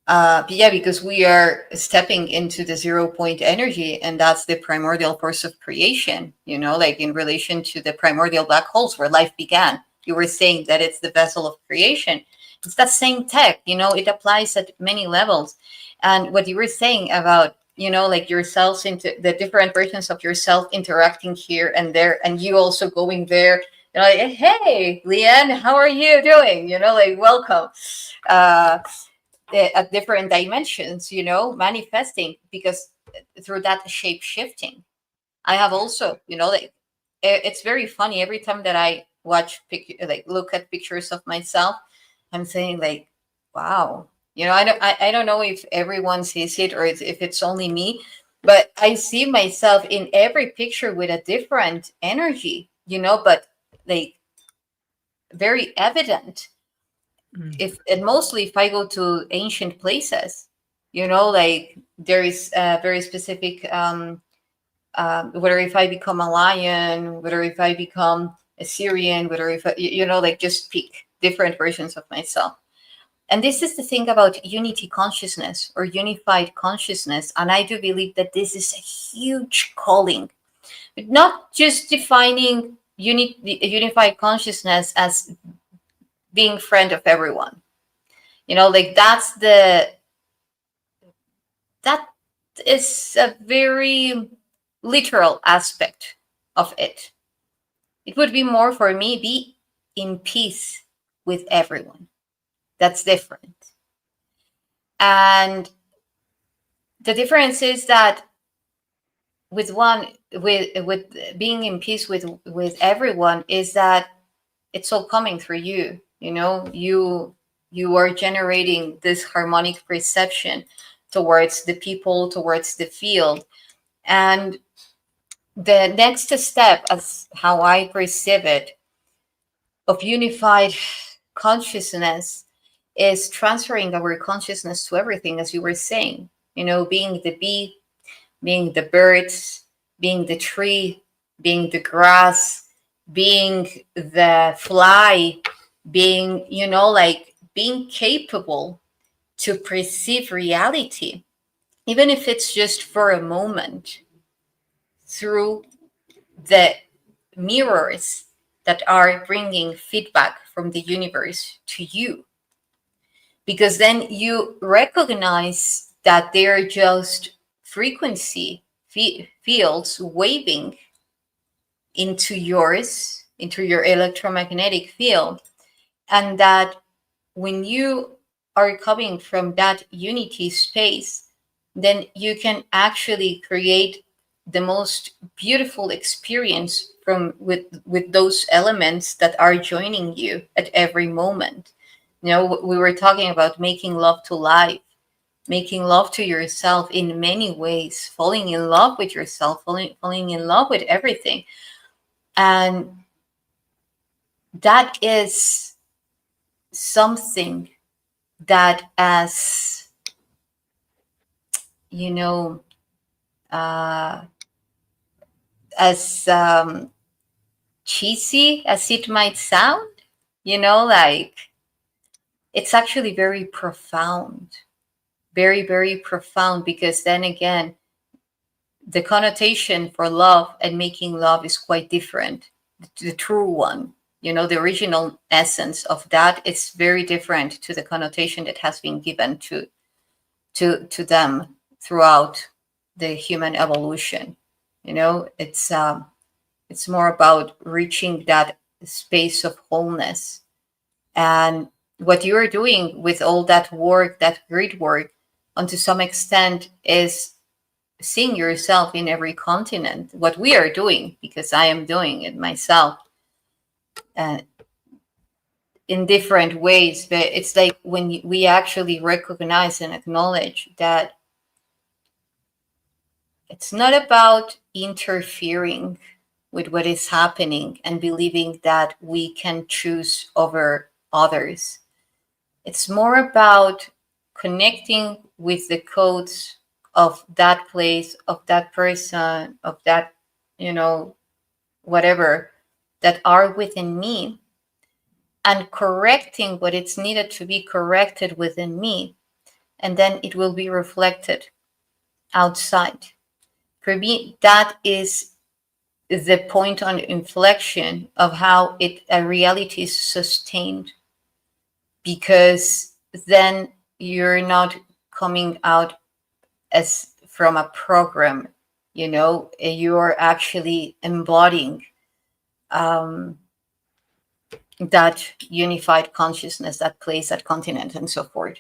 Yeah, because we are stepping into the 0 point energy, and that's the primordial force of creation, like in relation to the primordial black holes where life began. You were saying that it's the vessel of creation. It's that same tech, it applies at many levels. And what you were saying about, like yourselves, into the different versions of yourself interacting here and there, and you also going there, like, hey, Leanne, how are you doing? Like, welcome. At different dimensions, manifesting, because through that shape shifting, I have also, like, it's very funny every time that I watch look at pictures of myself. I'm saying, like, wow, I don't know if everyone sees it or if it's only me, but I see myself in every picture with a different energy, but like very evident. And mostly if I go to ancient places, like there is a very specific, whether if I become a lion, whether if I become a Syrian, whether if I, like, just pick different versions of myself. And this is the thing about unity consciousness or unified consciousness. And I do believe that this is a huge calling, but not just defining unified consciousness as being friend of everyone. Like that is a very literal aspect of it. It would be more for me, be in peace with everyone. That's different. And the difference is that with being in peace with everyone is that it's all coming through you. You are generating this harmonic perception towards the people, towards the field. And the next step, as how I perceive it, of unified consciousness is transferring our consciousness to everything, as you were saying, being the bee, being the birds, being the tree, being the grass, being the fly, being, like being capable to perceive reality, even if it's just for a moment, through the mirrors that are bringing feedback from the universe to you. Because then you recognize that they're just frequency fields waving into yours, into your electromagnetic field. And that when you are coming from that unity space, then you can actually create the most beautiful experience with those elements that are joining you at every moment. We were talking about making love to life, making love to yourself in many ways, falling in love with yourself, falling in love with everything. And that is something that, as you know, uh, as cheesy as it might sound, like, it's actually very profound, very, very profound, because then again, the connotation for love and making love is quite different. The true one, the original essence of that, is very different to the connotation that has been given to them throughout the human evolution. It's more about reaching that space of wholeness. And what you are doing with all that work, that grid work, and to some extent is seeing yourself in every continent. What we are doing, because I am doing it myself in different ways, but it's like when we actually recognize and acknowledge that it's not about interfering with what is happening and believing that we can choose over others. It's more about connecting with the codes of that place, of that person, of that, whatever, that are within me, and correcting what it's needed to be corrected within me. And then it will be reflected outside. For me, that is the point on inflection of how a reality is sustained, because then you're not coming out as from a program, you're actually embodying that unified consciousness, that place, that continent, and so forth.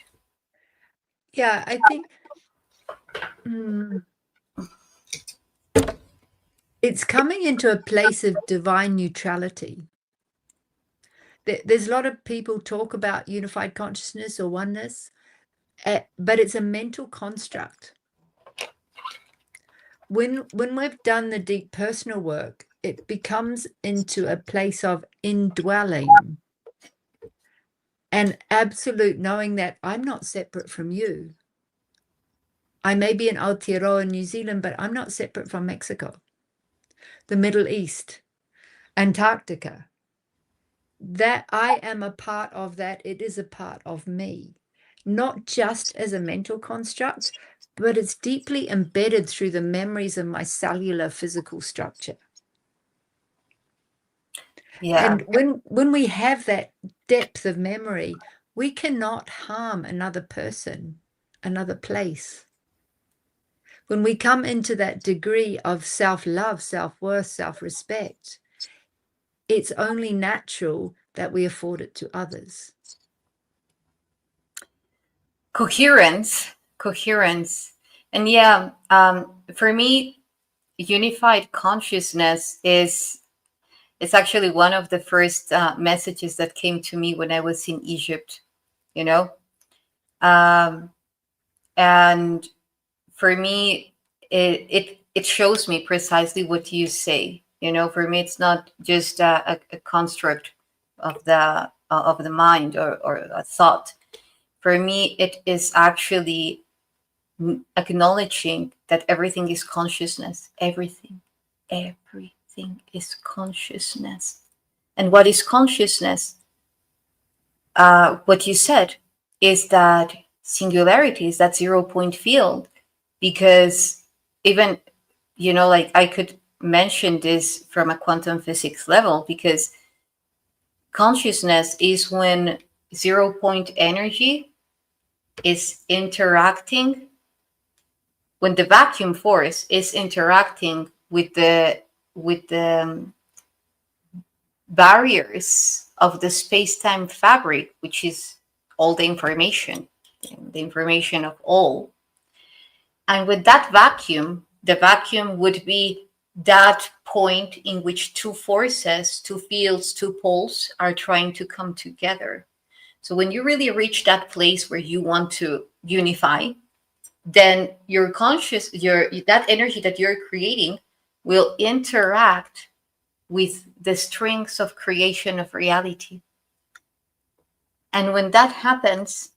Yeah, I think it's coming into a place of divine neutrality. There's a lot of people talk about unified consciousness or oneness, but it's a mental construct. When we've done the deep personal work, it becomes into a place of indwelling and absolute knowing that I'm not separate from you. I may be in Aotearoa, New Zealand, but I'm not separate from Mexico, the Middle East, Antarctica. That I am a part of that. It is a part of me, not just as a mental construct, but it's deeply embedded through the memories of my cellular physical structure. Yeah. And when we have that depth of memory, we cannot harm another person, another place. When we come into that degree of self-love, self-worth, self-respect, it's only natural that we afford it to others. Coherence. And yeah, for me, unified consciousness is actually one of the first messages that came to me when I was in Egypt, and for me, it shows me precisely what you say. For me, it's not just a construct of the mind or a thought. For me, it is actually acknowledging that everything is consciousness. Everything is consciousness. And what is consciousness? What you said is that singularity, is that 0-point field, because even, like I could mention this from a quantum physics level, because consciousness is when 0-point energy is interacting, when the vacuum force is interacting with the barriers of the space-time fabric, which is all the information of all. And with that vacuum, the vacuum would be that point in which two forces, two fields, two poles are trying to come together. So when you really reach that place where you want to unify, then your that energy that you're creating will interact with the strings of creation of reality. And when that happens,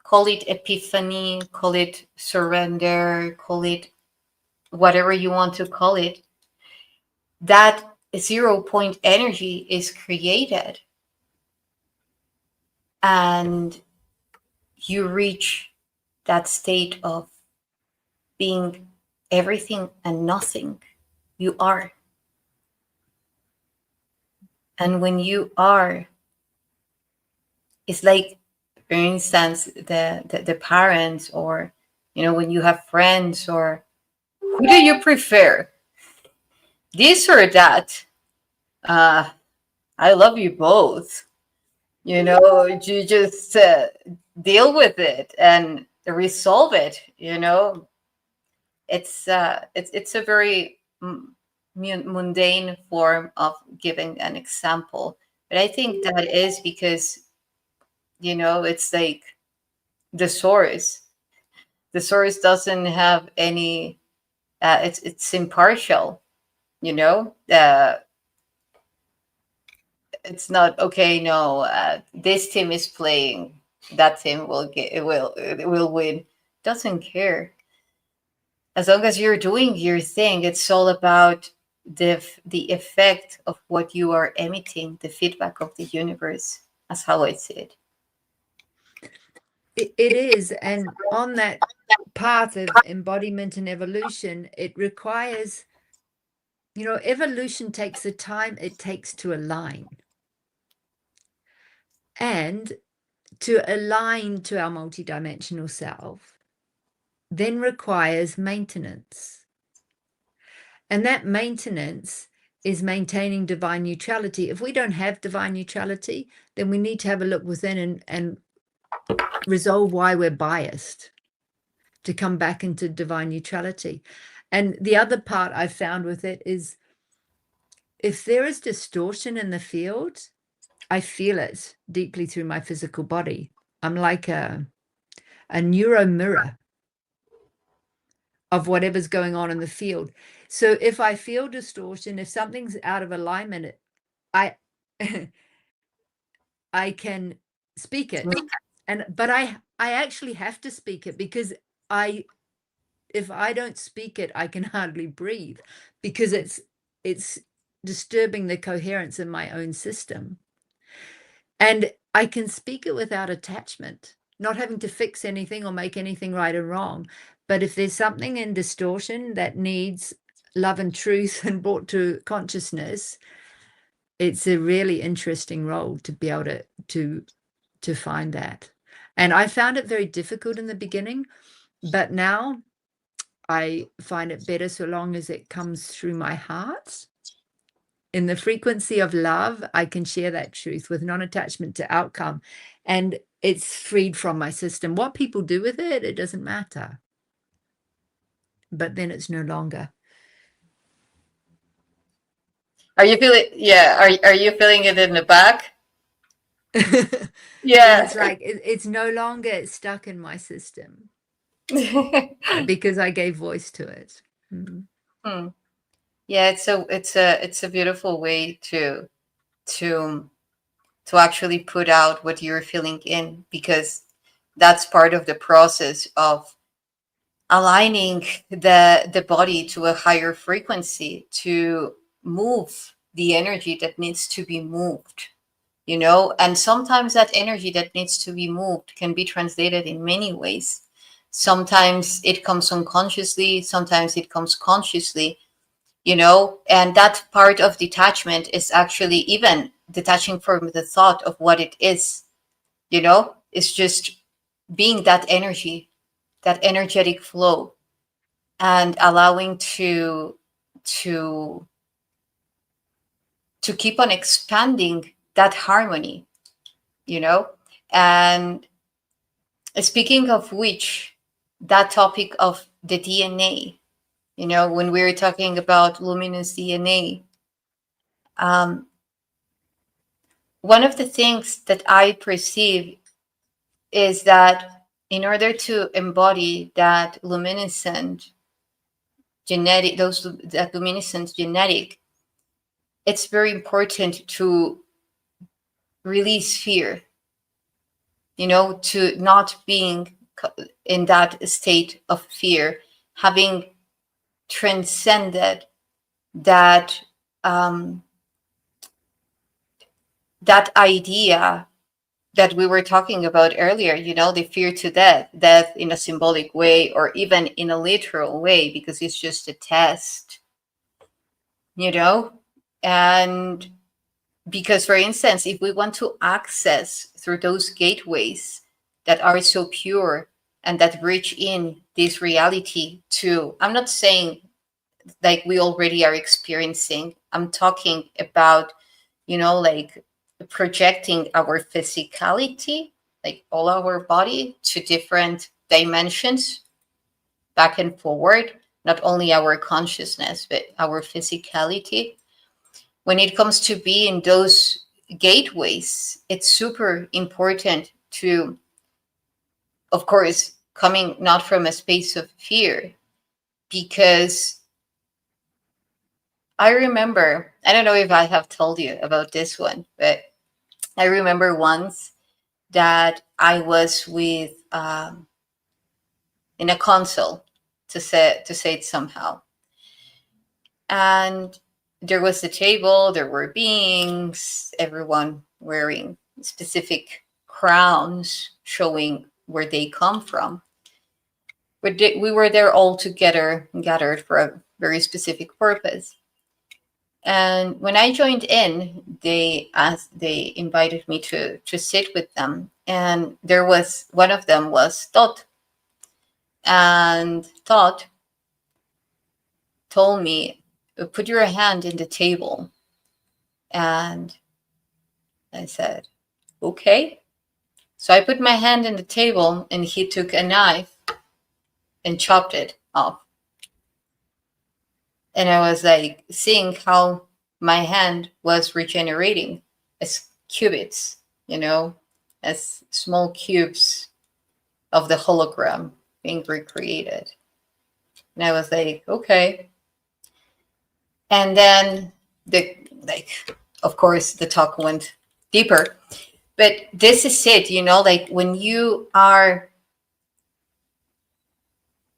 call it epiphany, call it surrender, call it whatever you want to call it, that 0-point energy is created. And you reach that state of being everything and nothing. You are. And when you are, it's like, for instance, the parents, or, when you have friends, or who do you prefer? This or that? I love you both. You just deal with it and resolve it. It's a very mundane form of giving an example, but I think that is because it's like the source. The source doesn't have any. It's impartial. It's not okay. No, this team is playing. That team will win. Doesn't care. As long as you're doing your thing, it's all about the effect of what you are emitting, the feedback of the universe. That's how I see it. It is. And on that path of embodiment and evolution, it requires, evolution takes the time it takes to align. And to align to our multidimensional self then requires maintenance. And that maintenance is maintaining divine neutrality. If we don't have divine neutrality, then we need to have a look within and resolve why we're biased to come back into divine neutrality. And the other part I found with it is, if there is distortion in the field, I feel it deeply through my physical body. I'm like a neuro mirror of whatever's going on in the field. So if I feel distortion, if something's out of alignment, I I can speak it. But I actually have to speak it, because if I don't speak it, I can hardly breathe, because it's disturbing the coherence in my own system. And I can speak it without attachment, not having to fix anything or make anything right or wrong. But if there's something in distortion that needs love and truth and brought to consciousness, it's a really interesting role to be able to find that. And I found it very difficult in the beginning, but now I find it better so long as it comes through my heart. In the frequency of love, I can share that truth with non-attachment to outcome, and it's freed from my system. What people do with it, it doesn't matter. But then it's no longer. Are you feeling? Yeah. Are you feeling it in the back? Yeah, it's like it's no longer stuck in my system because I gave voice to it. Hmm. Yeah, it's a beautiful way to actually put out what you're feeling in, because that's part of the process of aligning the body to a higher frequency, to move the energy that needs to be moved. And sometimes that energy that needs to be moved can be translated in many ways. Sometimes it comes unconsciously, sometimes it comes consciously, and that part of detachment is actually even detaching from the thought of what it is. It's just being that energy, that energetic flow, and allowing to keep on expanding that harmony. And speaking of which, that topic of the DNA, when we were talking about luminous DNA, one of the things that I perceive is that in order to embody that luminescent genetic, that luminescent genetic, it's very important to release fear, to not being in that state of fear, having transcended that that idea that we were talking about earlier, the fear to death in a symbolic way or even in a literal way, because it's just a test, and because, for instance, if we want to access through those gateways that are so pure and that reach in this reality to, I'm not saying like we already are experiencing, I'm talking about, like projecting our physicality, like all our body to different dimensions, back and forward, not only our consciousness, but our physicality. When it comes to being those gateways, it's super important to, of course, coming not from a space of fear, because I remember, I don't know if I have told you about this one, but I remember once that I was with in a console, to say it somehow, and there was a table, there were beings, everyone wearing specific crowns showing where they come from. But we were there all together, gathered for a very specific purpose. And when I joined in, they invited me to sit with them. And there was, one of them was Todd. And Todd told me, put your hand in the table. And I said, okay. So I put my hand in the table and he took a knife and chopped it off. And I was like seeing how my hand was regenerating as qubits, as small cubes of the hologram being recreated. And I was like, okay. And then of course, the talk went deeper. But this is it, like when you are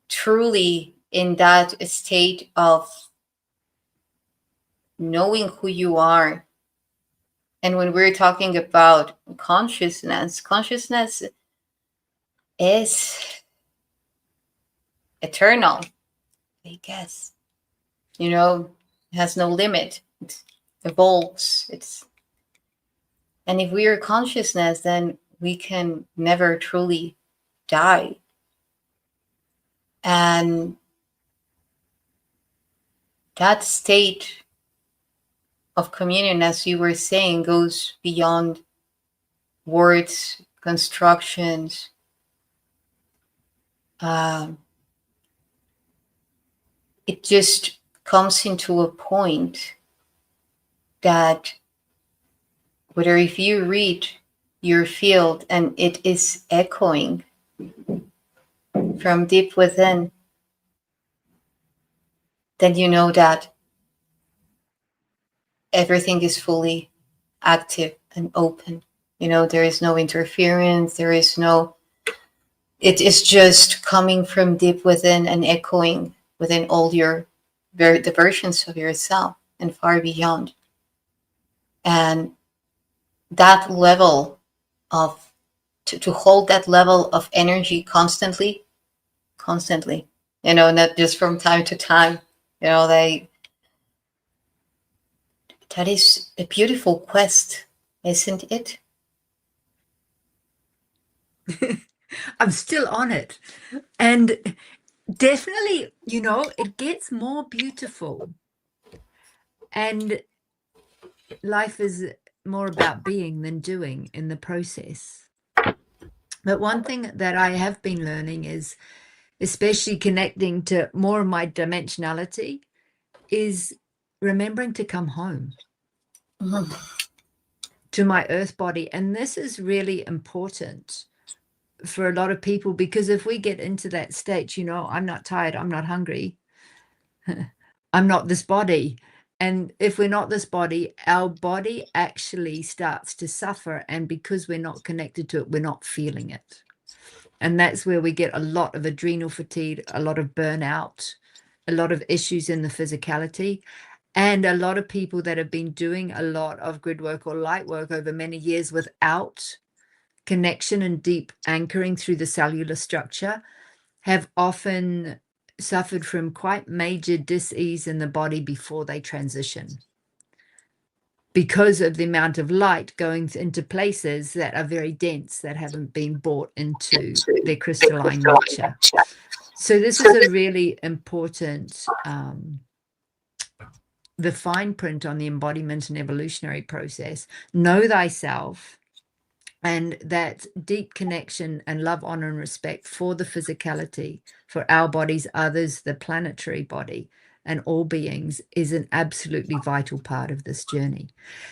truly in that state of knowing who you are. And when we're talking about consciousness is eternal, I guess. It has no limit. It evolves. And if we are consciousness, then we can never truly die. And that state of communion, as you were saying, goes beyond words, constructions. It just comes into a point that whether if you read your field and it is echoing from deep within, then you know that everything is fully active and open. There is no interference. It is just coming from deep within and echoing within all the versions of yourself and far beyond. And that level of, to hold that level of energy constantly, not just from time to time, that is a beautiful quest, isn't it? I'm still on it. And definitely, it gets more beautiful. And life is more about being than doing in the process. But one thing that I have been learning is, especially connecting to more of my dimensionality, is remembering to come home to my earth body. And this is really important for a lot of people, because if we get into that state, I'm not tired, I'm not hungry, I'm not this body. And if we're not this body, our body actually starts to suffer. And because we're not connected to it, we're not feeling it. And that's where we get a lot of adrenal fatigue, a lot of burnout, a lot of issues in the physicality. And a lot of people that have been doing a lot of grid work or light work over many years without connection and deep anchoring through the cellular structure have often suffered from quite major dis-ease in the body before they transition, because of the amount of light going into places that are very dense, that haven't been brought into their crystalline nature. So this is a really important the fine print on the embodiment and evolutionary process. Know thyself, and that deep connection and love, honor, and respect for the physicality, for our bodies, others, the planetary body, and all beings is an absolutely vital part of this journey.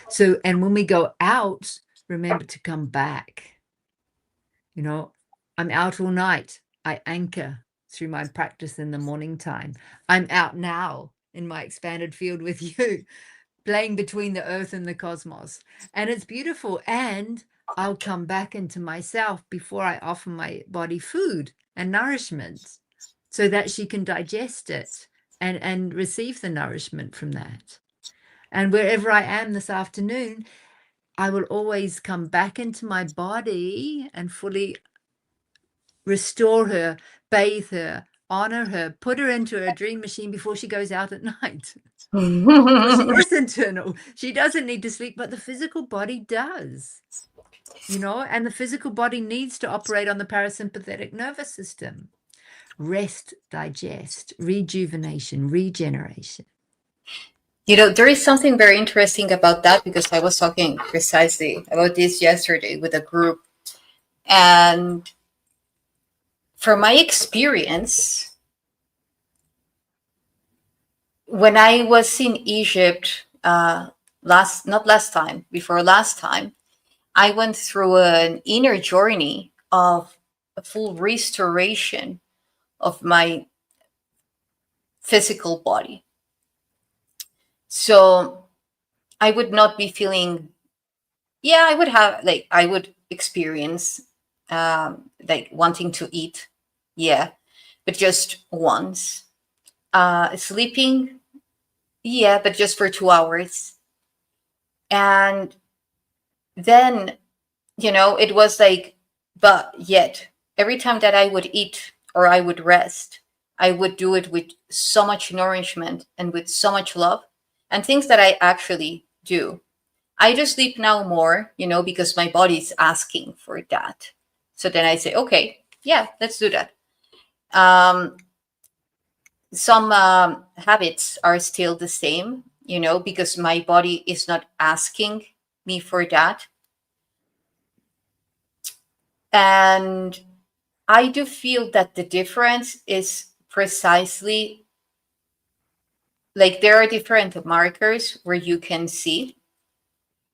So, and when we go out, remember to come back. You know, I'm out all night. I anchor through my practice in the morning time. I'm out now in my expanded field with you, playing between the earth and the cosmos. And it's beautiful. And I'll come back into myself before I offer my body food and nourishment so that she can digest it and receive the nourishment from that. And wherever I am this afternoon, I will always come back into my body and fully restore her, bathe her, honor her, put her into a dream machine before she goes out at night. Because she is internal. She doesn't need to sleep, but the physical body does. You know, and the physical body needs to operate on the parasympathetic nervous system. Rest, digest, rejuvenation, regeneration. You know, there is something very interesting about that, because I was talking precisely about this yesterday with a group. And from my experience, when I was in Egypt not last time, before last time, I went through an inner journey of a full restoration of my physical body. So I would not be feeling, I would have, like, I would experience like wanting to eat. Yeah. But just once. Sleeping. Yeah. But just for 2 hours. And then, it was like, but yet every time that I would eat or I would rest, I would do it with so much nourishment and with so much love, and things that I actually do. I just sleep now more, because my body's asking for that. So then I say, okay, yeah, let's do that. Some habits are still the same, because my body is not asking me for that. And I do feel that the difference is precisely like there are different markers where you can see.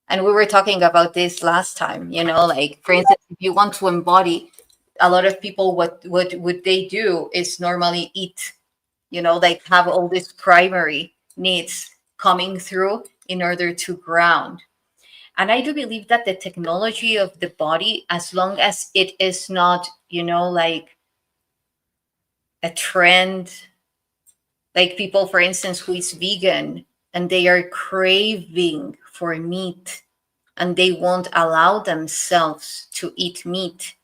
And we were talking about this last time, like, for instance, if you want to embody, a lot of people, what would they do is normally eat, like have all these primary needs coming through in order to ground. And I do believe that the technology of the body, as long as it is not, like a trend, like people, for instance, who is vegan and they are craving for meat and they won't allow themselves to eat meat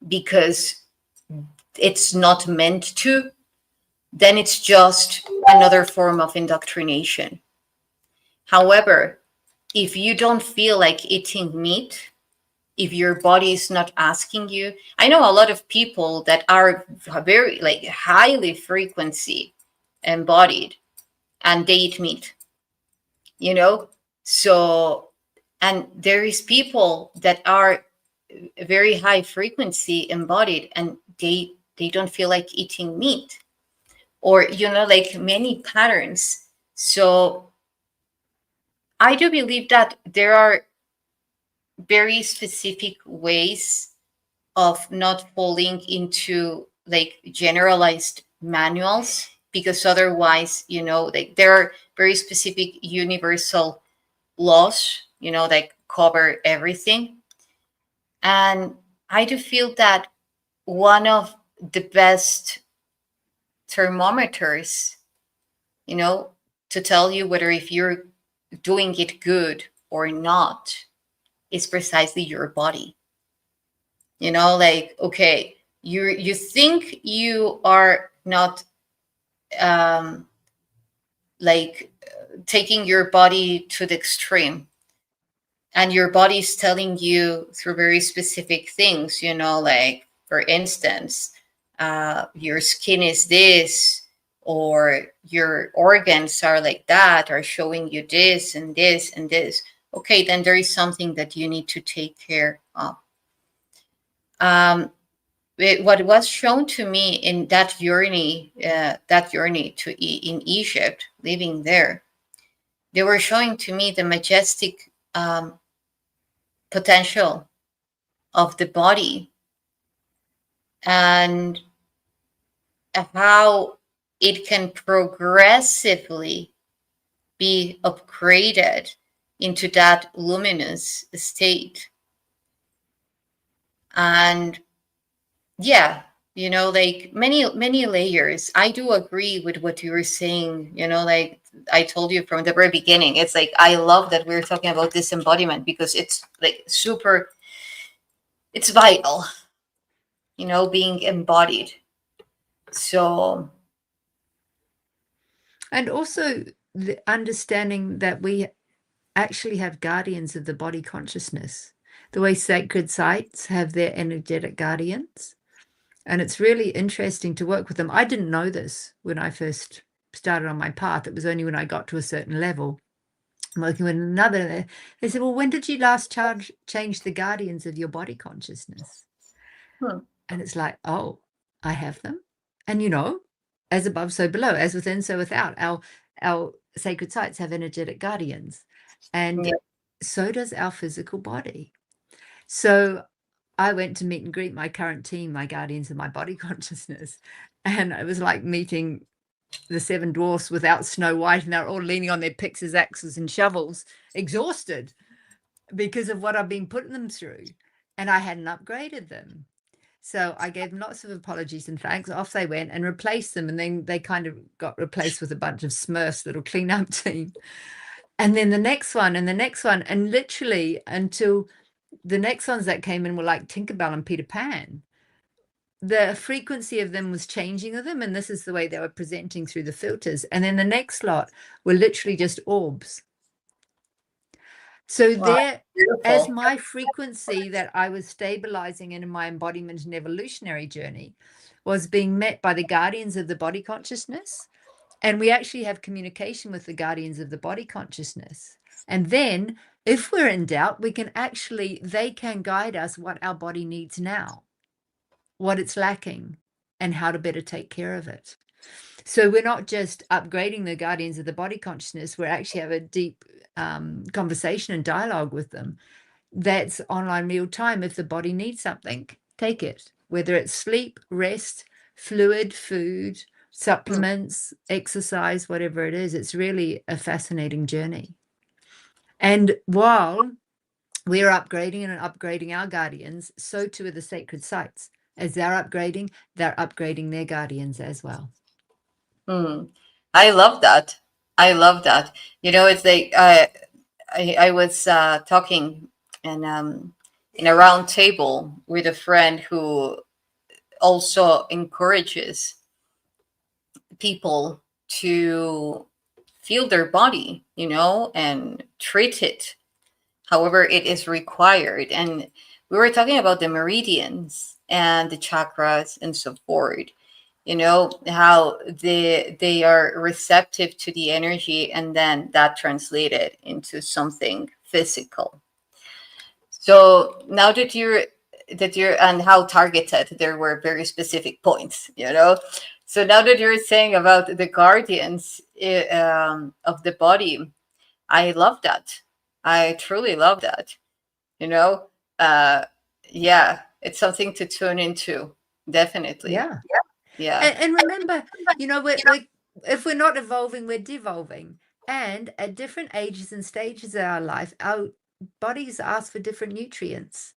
because it's not meant to, then it's just another form of indoctrination. However, if you don't feel like eating meat, if your body is not asking you, I know a lot of people that are very like highly frequency embodied and they eat meat, so, and there is people that are very high frequency embodied and they don't feel like eating meat, or like many patterns. So I do believe that there are very specific ways of not falling into like generalized manuals, because otherwise, like there are very specific universal laws, that cover everything. And I do feel that one of the best thermometers, to tell you whether if you're doing it good or not is precisely your body. You know, like, okay, you think you are not like taking your body to the extreme, and your body is telling you through very specific things, you know, like, for instance, your skin is this, or your organs are like that, are showing you this and this and this. Okay, then there is something that you need to take care of. What was shown to me in that journey in Egypt, living there, they were showing to me the majestic potential of the body, and how it can progressively be upgraded into that luminous state. And yeah, you know, like, many layers. I do agree with what you were saying, you know, like, I told you from the very beginning, it's like, I love that we're talking about this embodiment, because it's like super, it's vital, you know, being embodied. So And also the understanding that we actually have guardians of the body consciousness, the way sacred sites have their energetic guardians. And it's really interesting to work with them. I didn't know this when I first started on my path. It was only when I got to a certain level, working with another. They said, well, when did you last change the guardians of your body consciousness? And it's like, oh, I have them. And, you know, as above, so below, as within, so without. Our sacred sites have energetic guardians. And yeah. so does our physical body. So I went to meet and greet my current team, my guardians of my body consciousness. And it was like meeting the seven dwarfs without Snow White, and they're all leaning on their picks, axes, and shovels, exhausted because of what I've been putting them through. And I hadn't upgraded them. So I gave them lots of apologies and thanks. Off they went and replaced them. And then they kind of got replaced with a bunch of Smurfs, little cleanup team. And then the next one and the next one. And literally until the next ones that came in were like Tinkerbell and Peter Pan. The frequency of them was changing of them. And this is the way they were presenting through the filters. And then the next lot were literally just orbs. So Wow, there, as beautiful. my frequency that I was stabilizing in my embodiment and evolutionary journey was being met by the guardians of the body consciousness. And we actually have communication with the guardians of the body consciousness. And then if we're in doubt, they can guide us what our body needs now, what it's lacking, and how to better take care of it. So we're not just upgrading the guardians of the body consciousness, we actually have a deep conversation and dialogue with them that's online real time. If the body needs something, take it, whether it's sleep, rest, fluid, food, supplements, exercise, whatever it is. It's really a fascinating journey. And while we're upgrading our guardians, so too are the sacred sites. As they're upgrading their guardians as well. I love that. I love that. You know, it's like, I was talking in a round table with a friend who also encourages people to feel their body, you know, and treat it however it is required. And we were talking about the meridians and the chakras and so forth, you know, how they are receptive to the energy, and then that translated into something physical. So now that you're and how targeted, there were very specific points, you know. So now that you're saying about the guardians of the body, I love that. I truly love that. You know, uh, yeah, it's something to tune into. Definitely. Yeah. Yeah. And remember, you know, if we're not evolving, we're devolving. And at different ages and stages of our life, our bodies ask for different nutrients.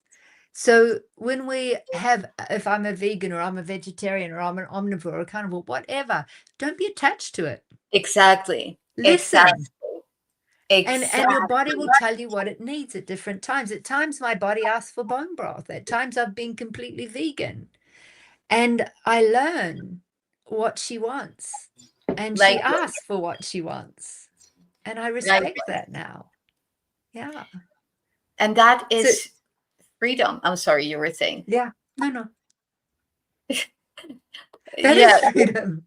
So when we have, if I'm a vegan or I'm a vegetarian or I'm an omnivore or a carnivore, whatever, don't be attached to it. Exactly. Listen. Exactly. And your body will Exactly. tell you what it needs at different times. At times, my body asks for bone broth. At times, I've been completely vegan. And I learn what she wants. And she Like, asks for what she wants. And I like, respect that now. Yeah. and that So, is freedom. I'm sorry, you were saying. yeah. No. That is Yeah. freedom.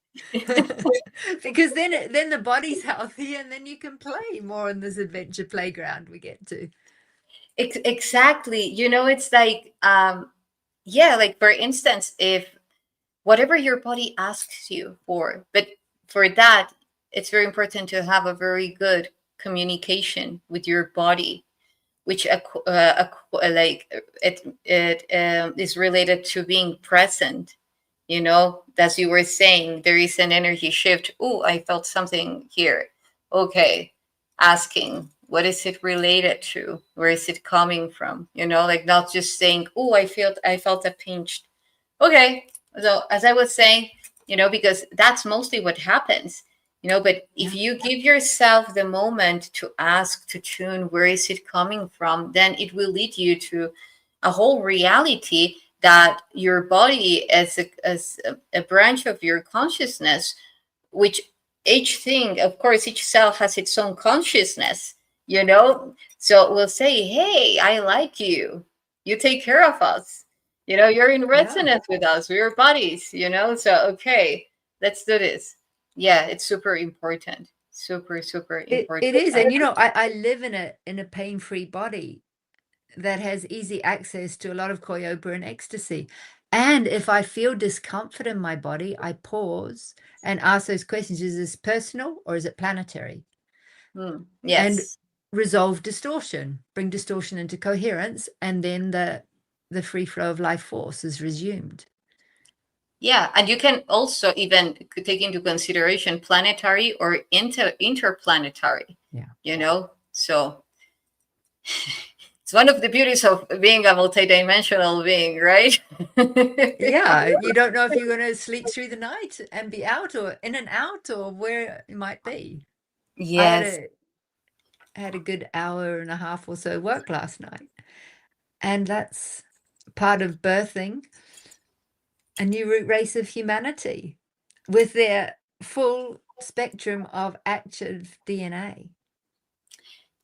Because then the body's healthy and then you can play more in this adventure playground we get to. Exactly. It's like, yeah, like for instance, if whatever your body asks you for, but for that, it's very important to have a very good communication with your body, which like it is related to being present. As you were saying, there is an energy shift. Oh, I felt something here. Okay, asking what is it related to? Where is it coming from? Like not just saying, oh, I felt a pinch. Okay, so as I was saying, because that's mostly what happens. But if you give yourself the moment to ask, to tune, where is it coming from, then it will lead you to a whole reality that your body as a branch of your consciousness, which each thing, of course, each cell has its own consciousness, so we'll say, hey, I like you, you take care of us, you're in Yeah. resonance with us, we're bodies, so okay, let's do this. Yeah, it's super important, super It important. is. And I live in a pain-free body that has easy access to a lot of koyopa and ecstasy. And if I feel discomfort in my body, I pause and ask those questions. Is this personal or is it planetary? And Yes. resolve distortion, bring distortion into coherence, and then the free flow of life force is resumed. Yeah, and you can also even take into consideration planetary or interplanetary. Yeah. So it's one of the beauties of being a multidimensional being, right? Yeah, you don't know if you're going to sleep through the night and be out or in and out or where it might be. I Yes. had a good hour and a half or so work last night, and that's part of birthing a new root race of humanity with their full spectrum of active DNA.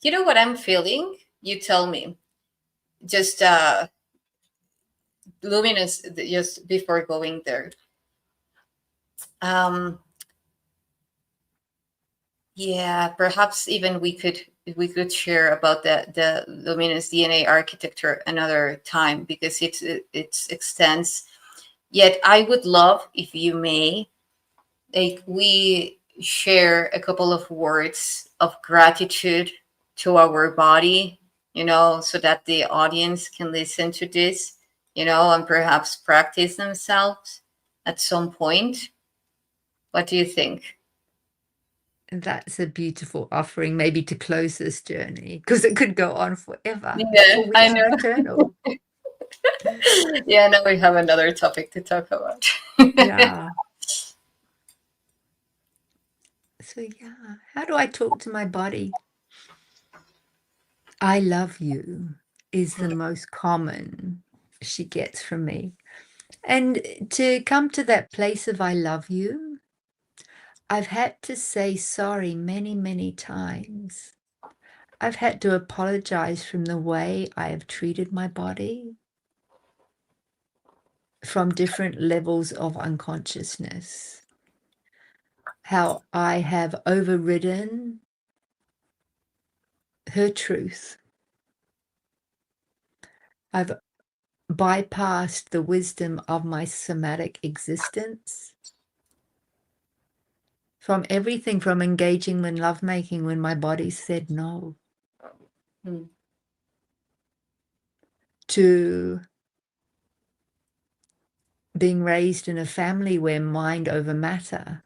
You know what I'm feeling? You tell me. Just luminous, just before going there. Um, yeah, perhaps even we could share about the luminous DNA architecture another time, because it's extends. Yet I would love if you may, like, we share a couple of words of gratitude to our body, so that the audience can listen to this, and perhaps practice themselves at some point. What do you think? That's a beautiful offering, maybe to close this journey, because it could go on forever, Yeah, for we I are know. eternal. Yeah, now we have another topic to talk about. Yeah. So, yeah, how do I talk to my body? I love you is the most common she gets from me. And to come to that place of I love you, I've had to say sorry many, many times. I've had to apologize from the way I have treated my body from different levels of unconsciousness. How I have overridden her truth. I've bypassed the wisdom of my somatic existence. From everything from engaging in lovemaking when my body said no, Hmm. to being raised in a family where mind over matter,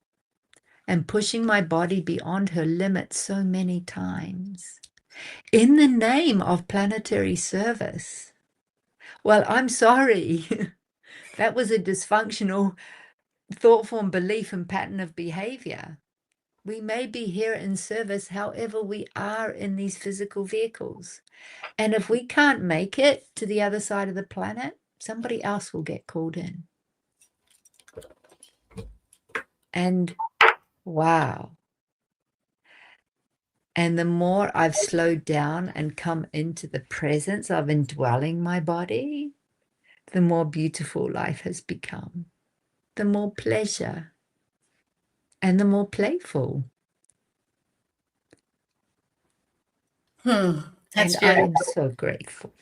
and pushing my body beyond her limits so many times in the name of planetary service. Well, I'm sorry. That was a dysfunctional thought form, belief, and pattern of behavior. We may be here in service, however, we are in these physical vehicles. And if we can't make it to the other side of the planet, somebody else will get called in. And wow. And the more I've slowed down and come into the presence of indwelling my body, the more beautiful life has become, the more pleasure, and the more playful. That's and beautiful. I am so grateful.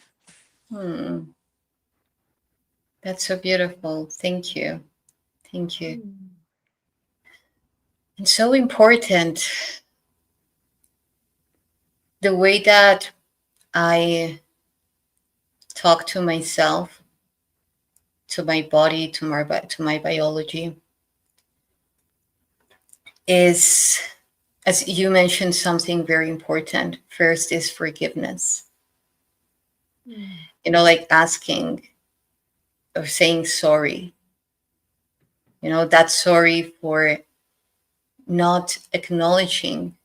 That's so beautiful. Thank you. Thank you. And so important, the way that I talk to myself, to my body, to my biology, is, as you mentioned, something very important. First is forgiveness. You know, like asking or saying sorry. You know, that's sorry for not acknowledging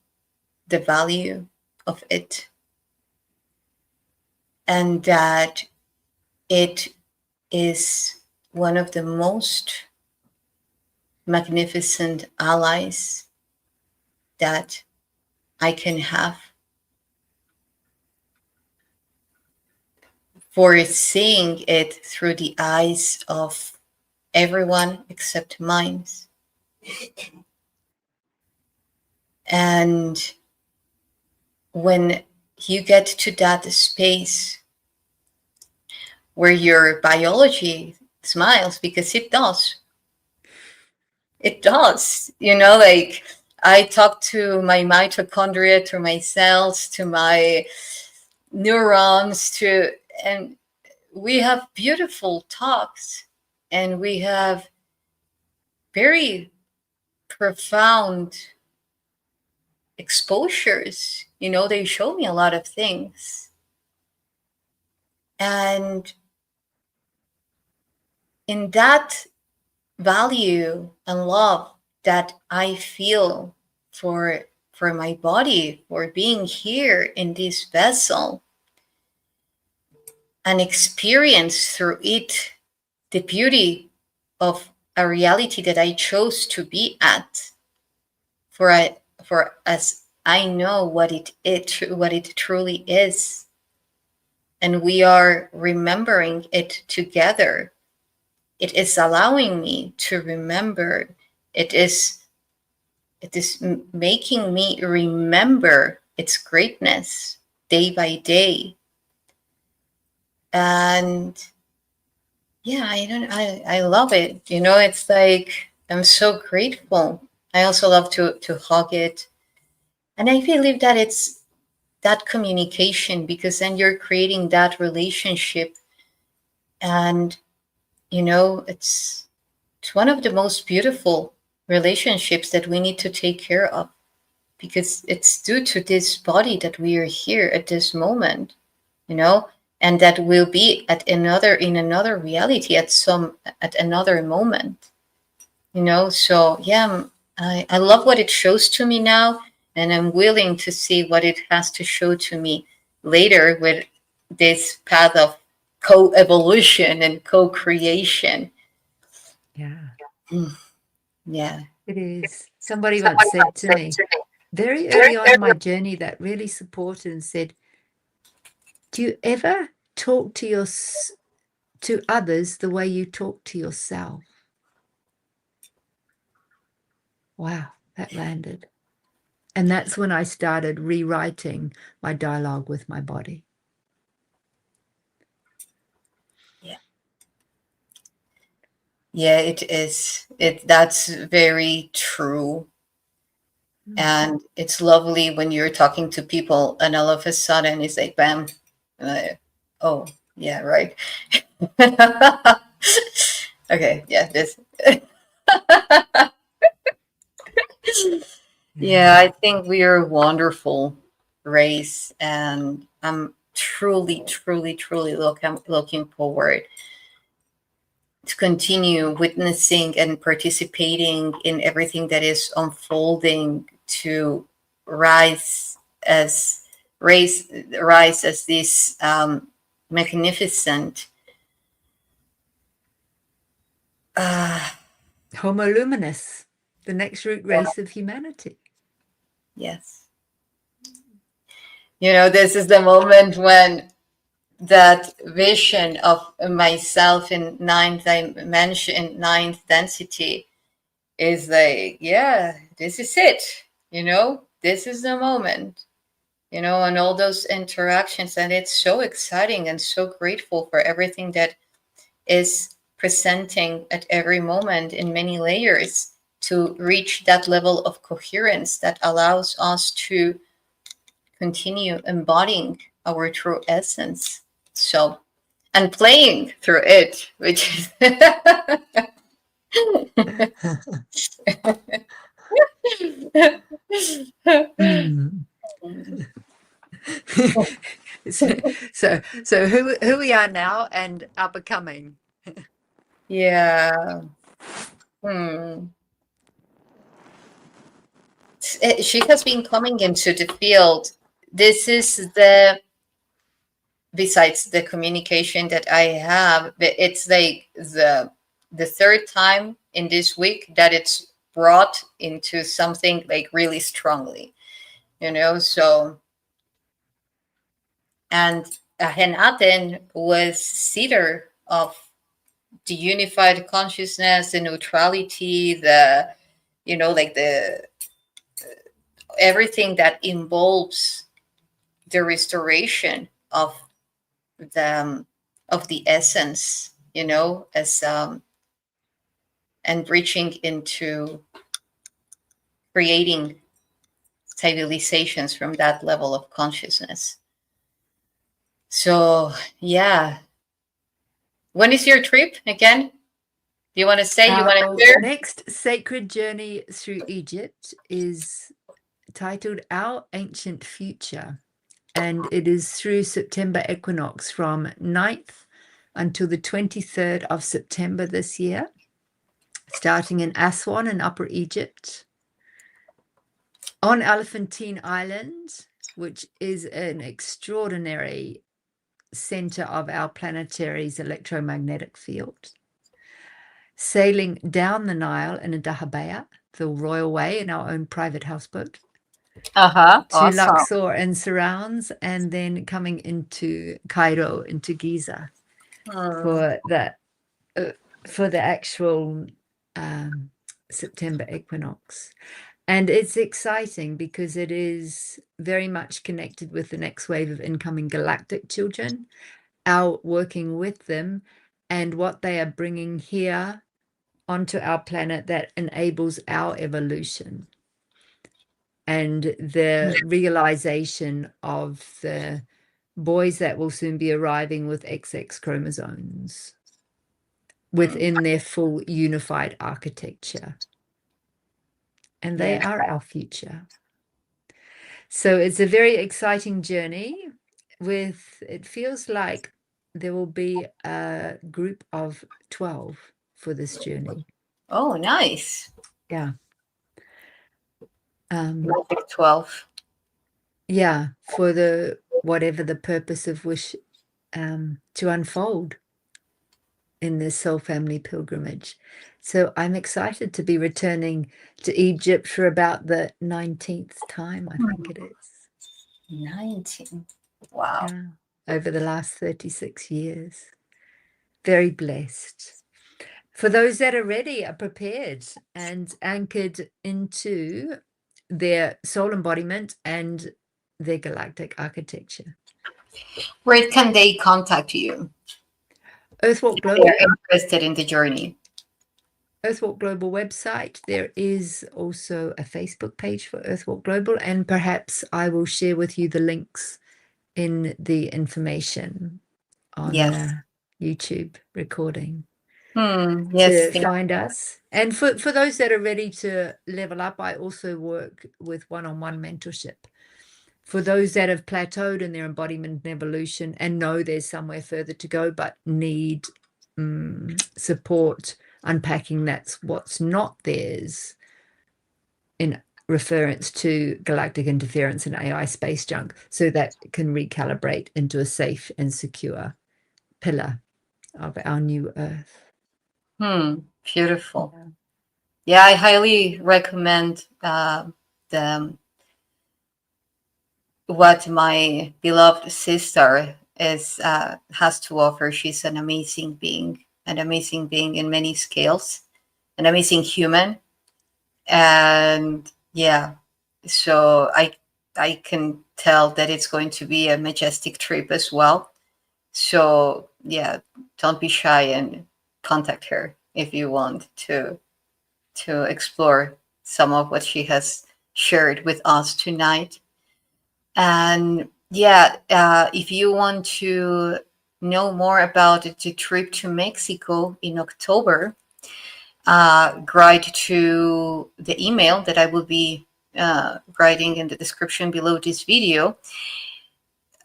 the value of it, and that it is one of the most magnificent allies that I can have for seeing it through the eyes of everyone except mine. And when you get to that space where your biology smiles, because it does, you know, like I talk to my mitochondria, to my cells, to my neurons, and we have beautiful talks, and we have very profound exposures. You know, they show me a lot of things. And in that value and love that I feel for my body, for being here in this vessel, and experience through it the beauty of a reality that I chose to be at, for as I know what it truly is, and we are remembering it together. It is allowing me to remember. It is making me remember its greatness day by day. And yeah, I love it. You know, it's like, I'm so grateful. I also love to hug it. And I believe that it's that communication, because then you're creating that relationship. And, you know, it's one of the most beautiful relationships that we need to take care of, because it's due to this body that we are here at this moment, you know, and that will be in another reality at another moment, you know. So yeah, I love what it shows to me now, and I'm willing to see what it has to show to me later with this path of co-evolution and co-creation. Yeah. Yeah. It is. Somebody once said to me very early on in my journey that really supported and said, do you ever talk to others the way you talk to yourself? Wow, that landed. And that's when I started rewriting my dialogue with my body. Yeah, it is. That's very true. And it's lovely when you're talking to people and all of a sudden it's like, bam. Oh, yeah, right. Okay, yeah, this. Yeah, I think we are a wonderful race, and I'm truly, truly, truly looking forward to continue witnessing and participating in everything that is unfolding to rise as rise as this magnificent Homo luminous, the next root race of humanity. yes. You know, this is the moment when that vision of myself in ninth dimension, ninth density is like, yeah, this is it. You know, this is the moment. You know, and all those interactions, and it's so exciting and so grateful for everything that is presenting at every moment in many layers to reach that level of coherence that allows us to continue embodying our true essence. So, and playing through it, which is Mm. so who we are now and are becoming. yeah. She has been coming into the field. This is the, besides the communication that I have, it's like the third time in this week that it's brought into something like really strongly, you know. So, and Henaten was cedar of the unified consciousness, the neutrality, the, you know, like the everything that involves the restoration of the essence, you know, as and reaching into creating civilizations from that level of consciousness. So yeah, when is your trip again? Do you want to say? You want to share? Next sacred journey through Egypt is titled Our Ancient Future, and it is through September equinox from 9th until the 23rd of September this year, starting in Aswan in Upper Egypt, on Elephantine Island, which is an extraordinary center of our planetary's electromagnetic field, sailing down the Nile in a dahabeah, the royal way, in our own private houseboat, to Awesome. Luxor and surrounds, and then coming into Cairo, into Giza, for the actual September equinox. And it's exciting because it is very much connected with the next wave of incoming galactic children, our working with them, and what they are bringing here onto our planet that enables our evolution, and the realization of the boys that will soon be arriving with XX chromosomes within their full unified architecture. And they are our future. So it's a very exciting journey with, it feels like there will be a group of 12 for this journey. Oh, nice. Yeah. Magic 12. Yeah, for the whatever the purpose of wish to unfold in this soul family pilgrimage. So I'm excited to be returning to Egypt for about the 19th time, I think it is. 19. Wow. Yeah, over the last 36 years. Very blessed. For those that are ready, are prepared and anchored into their soul embodiment and their galactic architecture. Where can they contact you? Earthwalk Global. They're interested in the journey. Earthwalk Global website. There is also a Facebook page for Earthwalk Global, and perhaps I will share with you the links in the information on the YouTube recording to find us. And for those that are ready to level up, I also work with one-on-one mentorship. For those that have plateaued in their embodiment and evolution and know there's somewhere further to go but need support unpacking that's what's not theirs in reference to galactic interference and AI space junk, so that it can recalibrate into a safe and secure pillar of our new Earth. Beautiful. Yeah, I highly recommend what my beloved sister has to offer. She's an amazing being in many scales, an amazing human. And yeah, so I can tell that it's going to be a majestic trip as well. So yeah, don't be shy and contact her if you want to explore some of what she has shared with us tonight. And yeah, if you want to know more about the trip to Mexico in October, write to the email that I will be writing in the description below this video.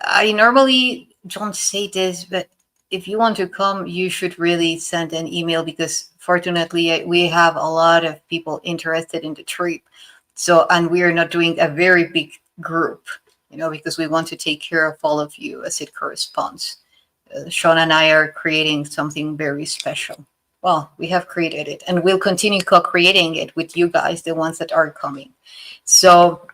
I normally don't say this, but if you want to come, you should really send an email, because fortunately we have a lot of people interested in the trip. So, and we are not doing a very big group, because we want to take care of all of you as it corresponds. Sean and I are creating something very special. Well, we have created it, and we'll continue co-creating it with you guys, the ones that are coming. So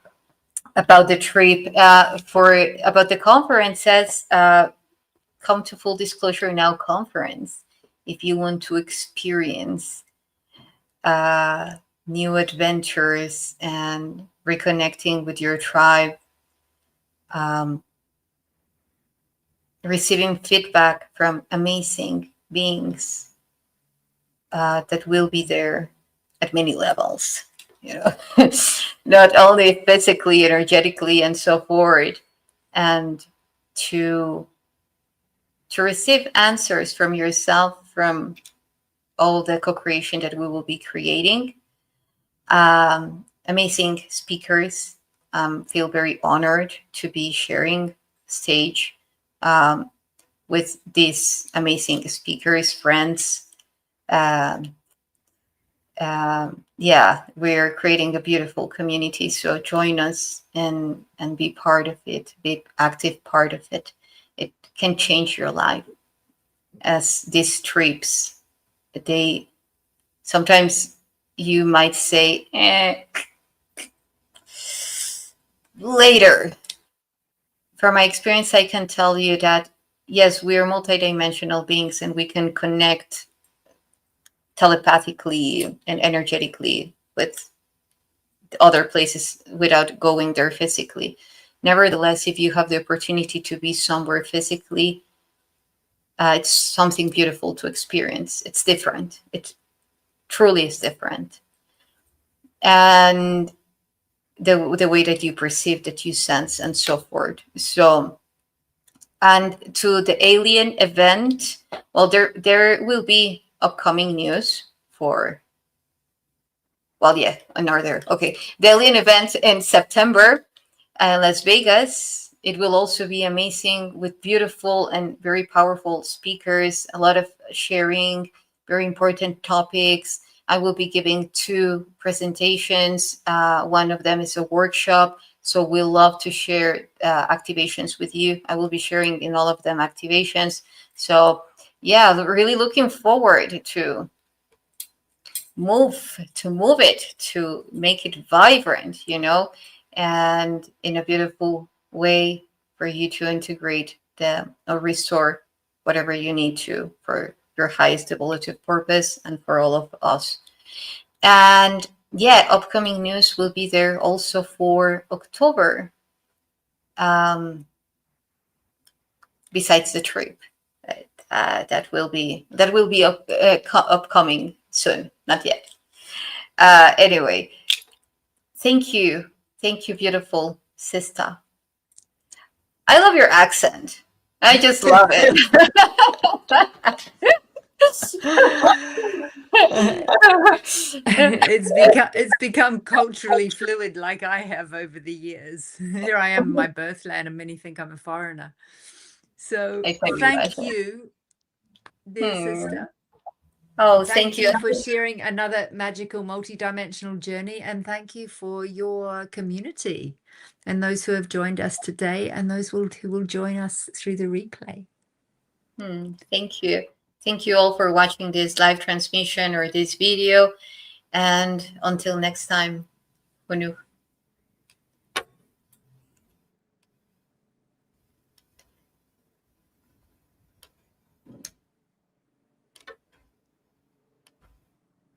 about the trip, about the conferences, come to Full Disclosure Now conference if you want to experience new adventures and reconnecting with your tribe, receiving feedback from amazing beings that will be there at many levels, not only physically, energetically, and so forth, and to receive answers from yourself, from all the co-creation that we will be creating. Amazing speakers. Feel very honored to be sharing stage with these amazing speakers, friends. Yeah, we're creating a beautiful community. So join us and be part of it, be active part of it. It can change your life. As these trips, they sometimes you might say, later. From my experience, I can tell you that yes, we are multidimensional beings, and we can connect telepathically and energetically with other places without going there physically. Nevertheless, if you have the opportunity to be somewhere physically, it's something beautiful to experience. It's different. It truly is different. And the way that you perceive, that you sense, and so forth. So, and to the alien event, well, there will be upcoming news for, well, yeah, another. Okay, the alien event in September, Las Vegas. It will also be amazing with beautiful and very powerful speakers, a lot of sharing, very important topics. I will be giving 2 presentations. One of them is a workshop. So we'll love to share activations with you. I will be sharing in all of them activations. So yeah, really looking forward to move it, to make it vibrant, and in a beautiful way for you to integrate or restore whatever you need to for your highest evolutive purpose and for all of us. And yeah, upcoming news will be there also for October, besides the trip. That will be upcoming soon, not yet. Anyway, thank you, beautiful sister. I love your accent. I just love it. It's become culturally fluid, like I have over the years. Here I am in my birthland, and many think I'm a foreigner. So thank you, dear sister. Oh, Thank thank you. you for sharing another magical multidimensional journey, and thank you for your community and those who have joined us today and those who will join us through the replay. Thank you. Thank you all for watching this live transmission or this video. And until next time, HUNUH.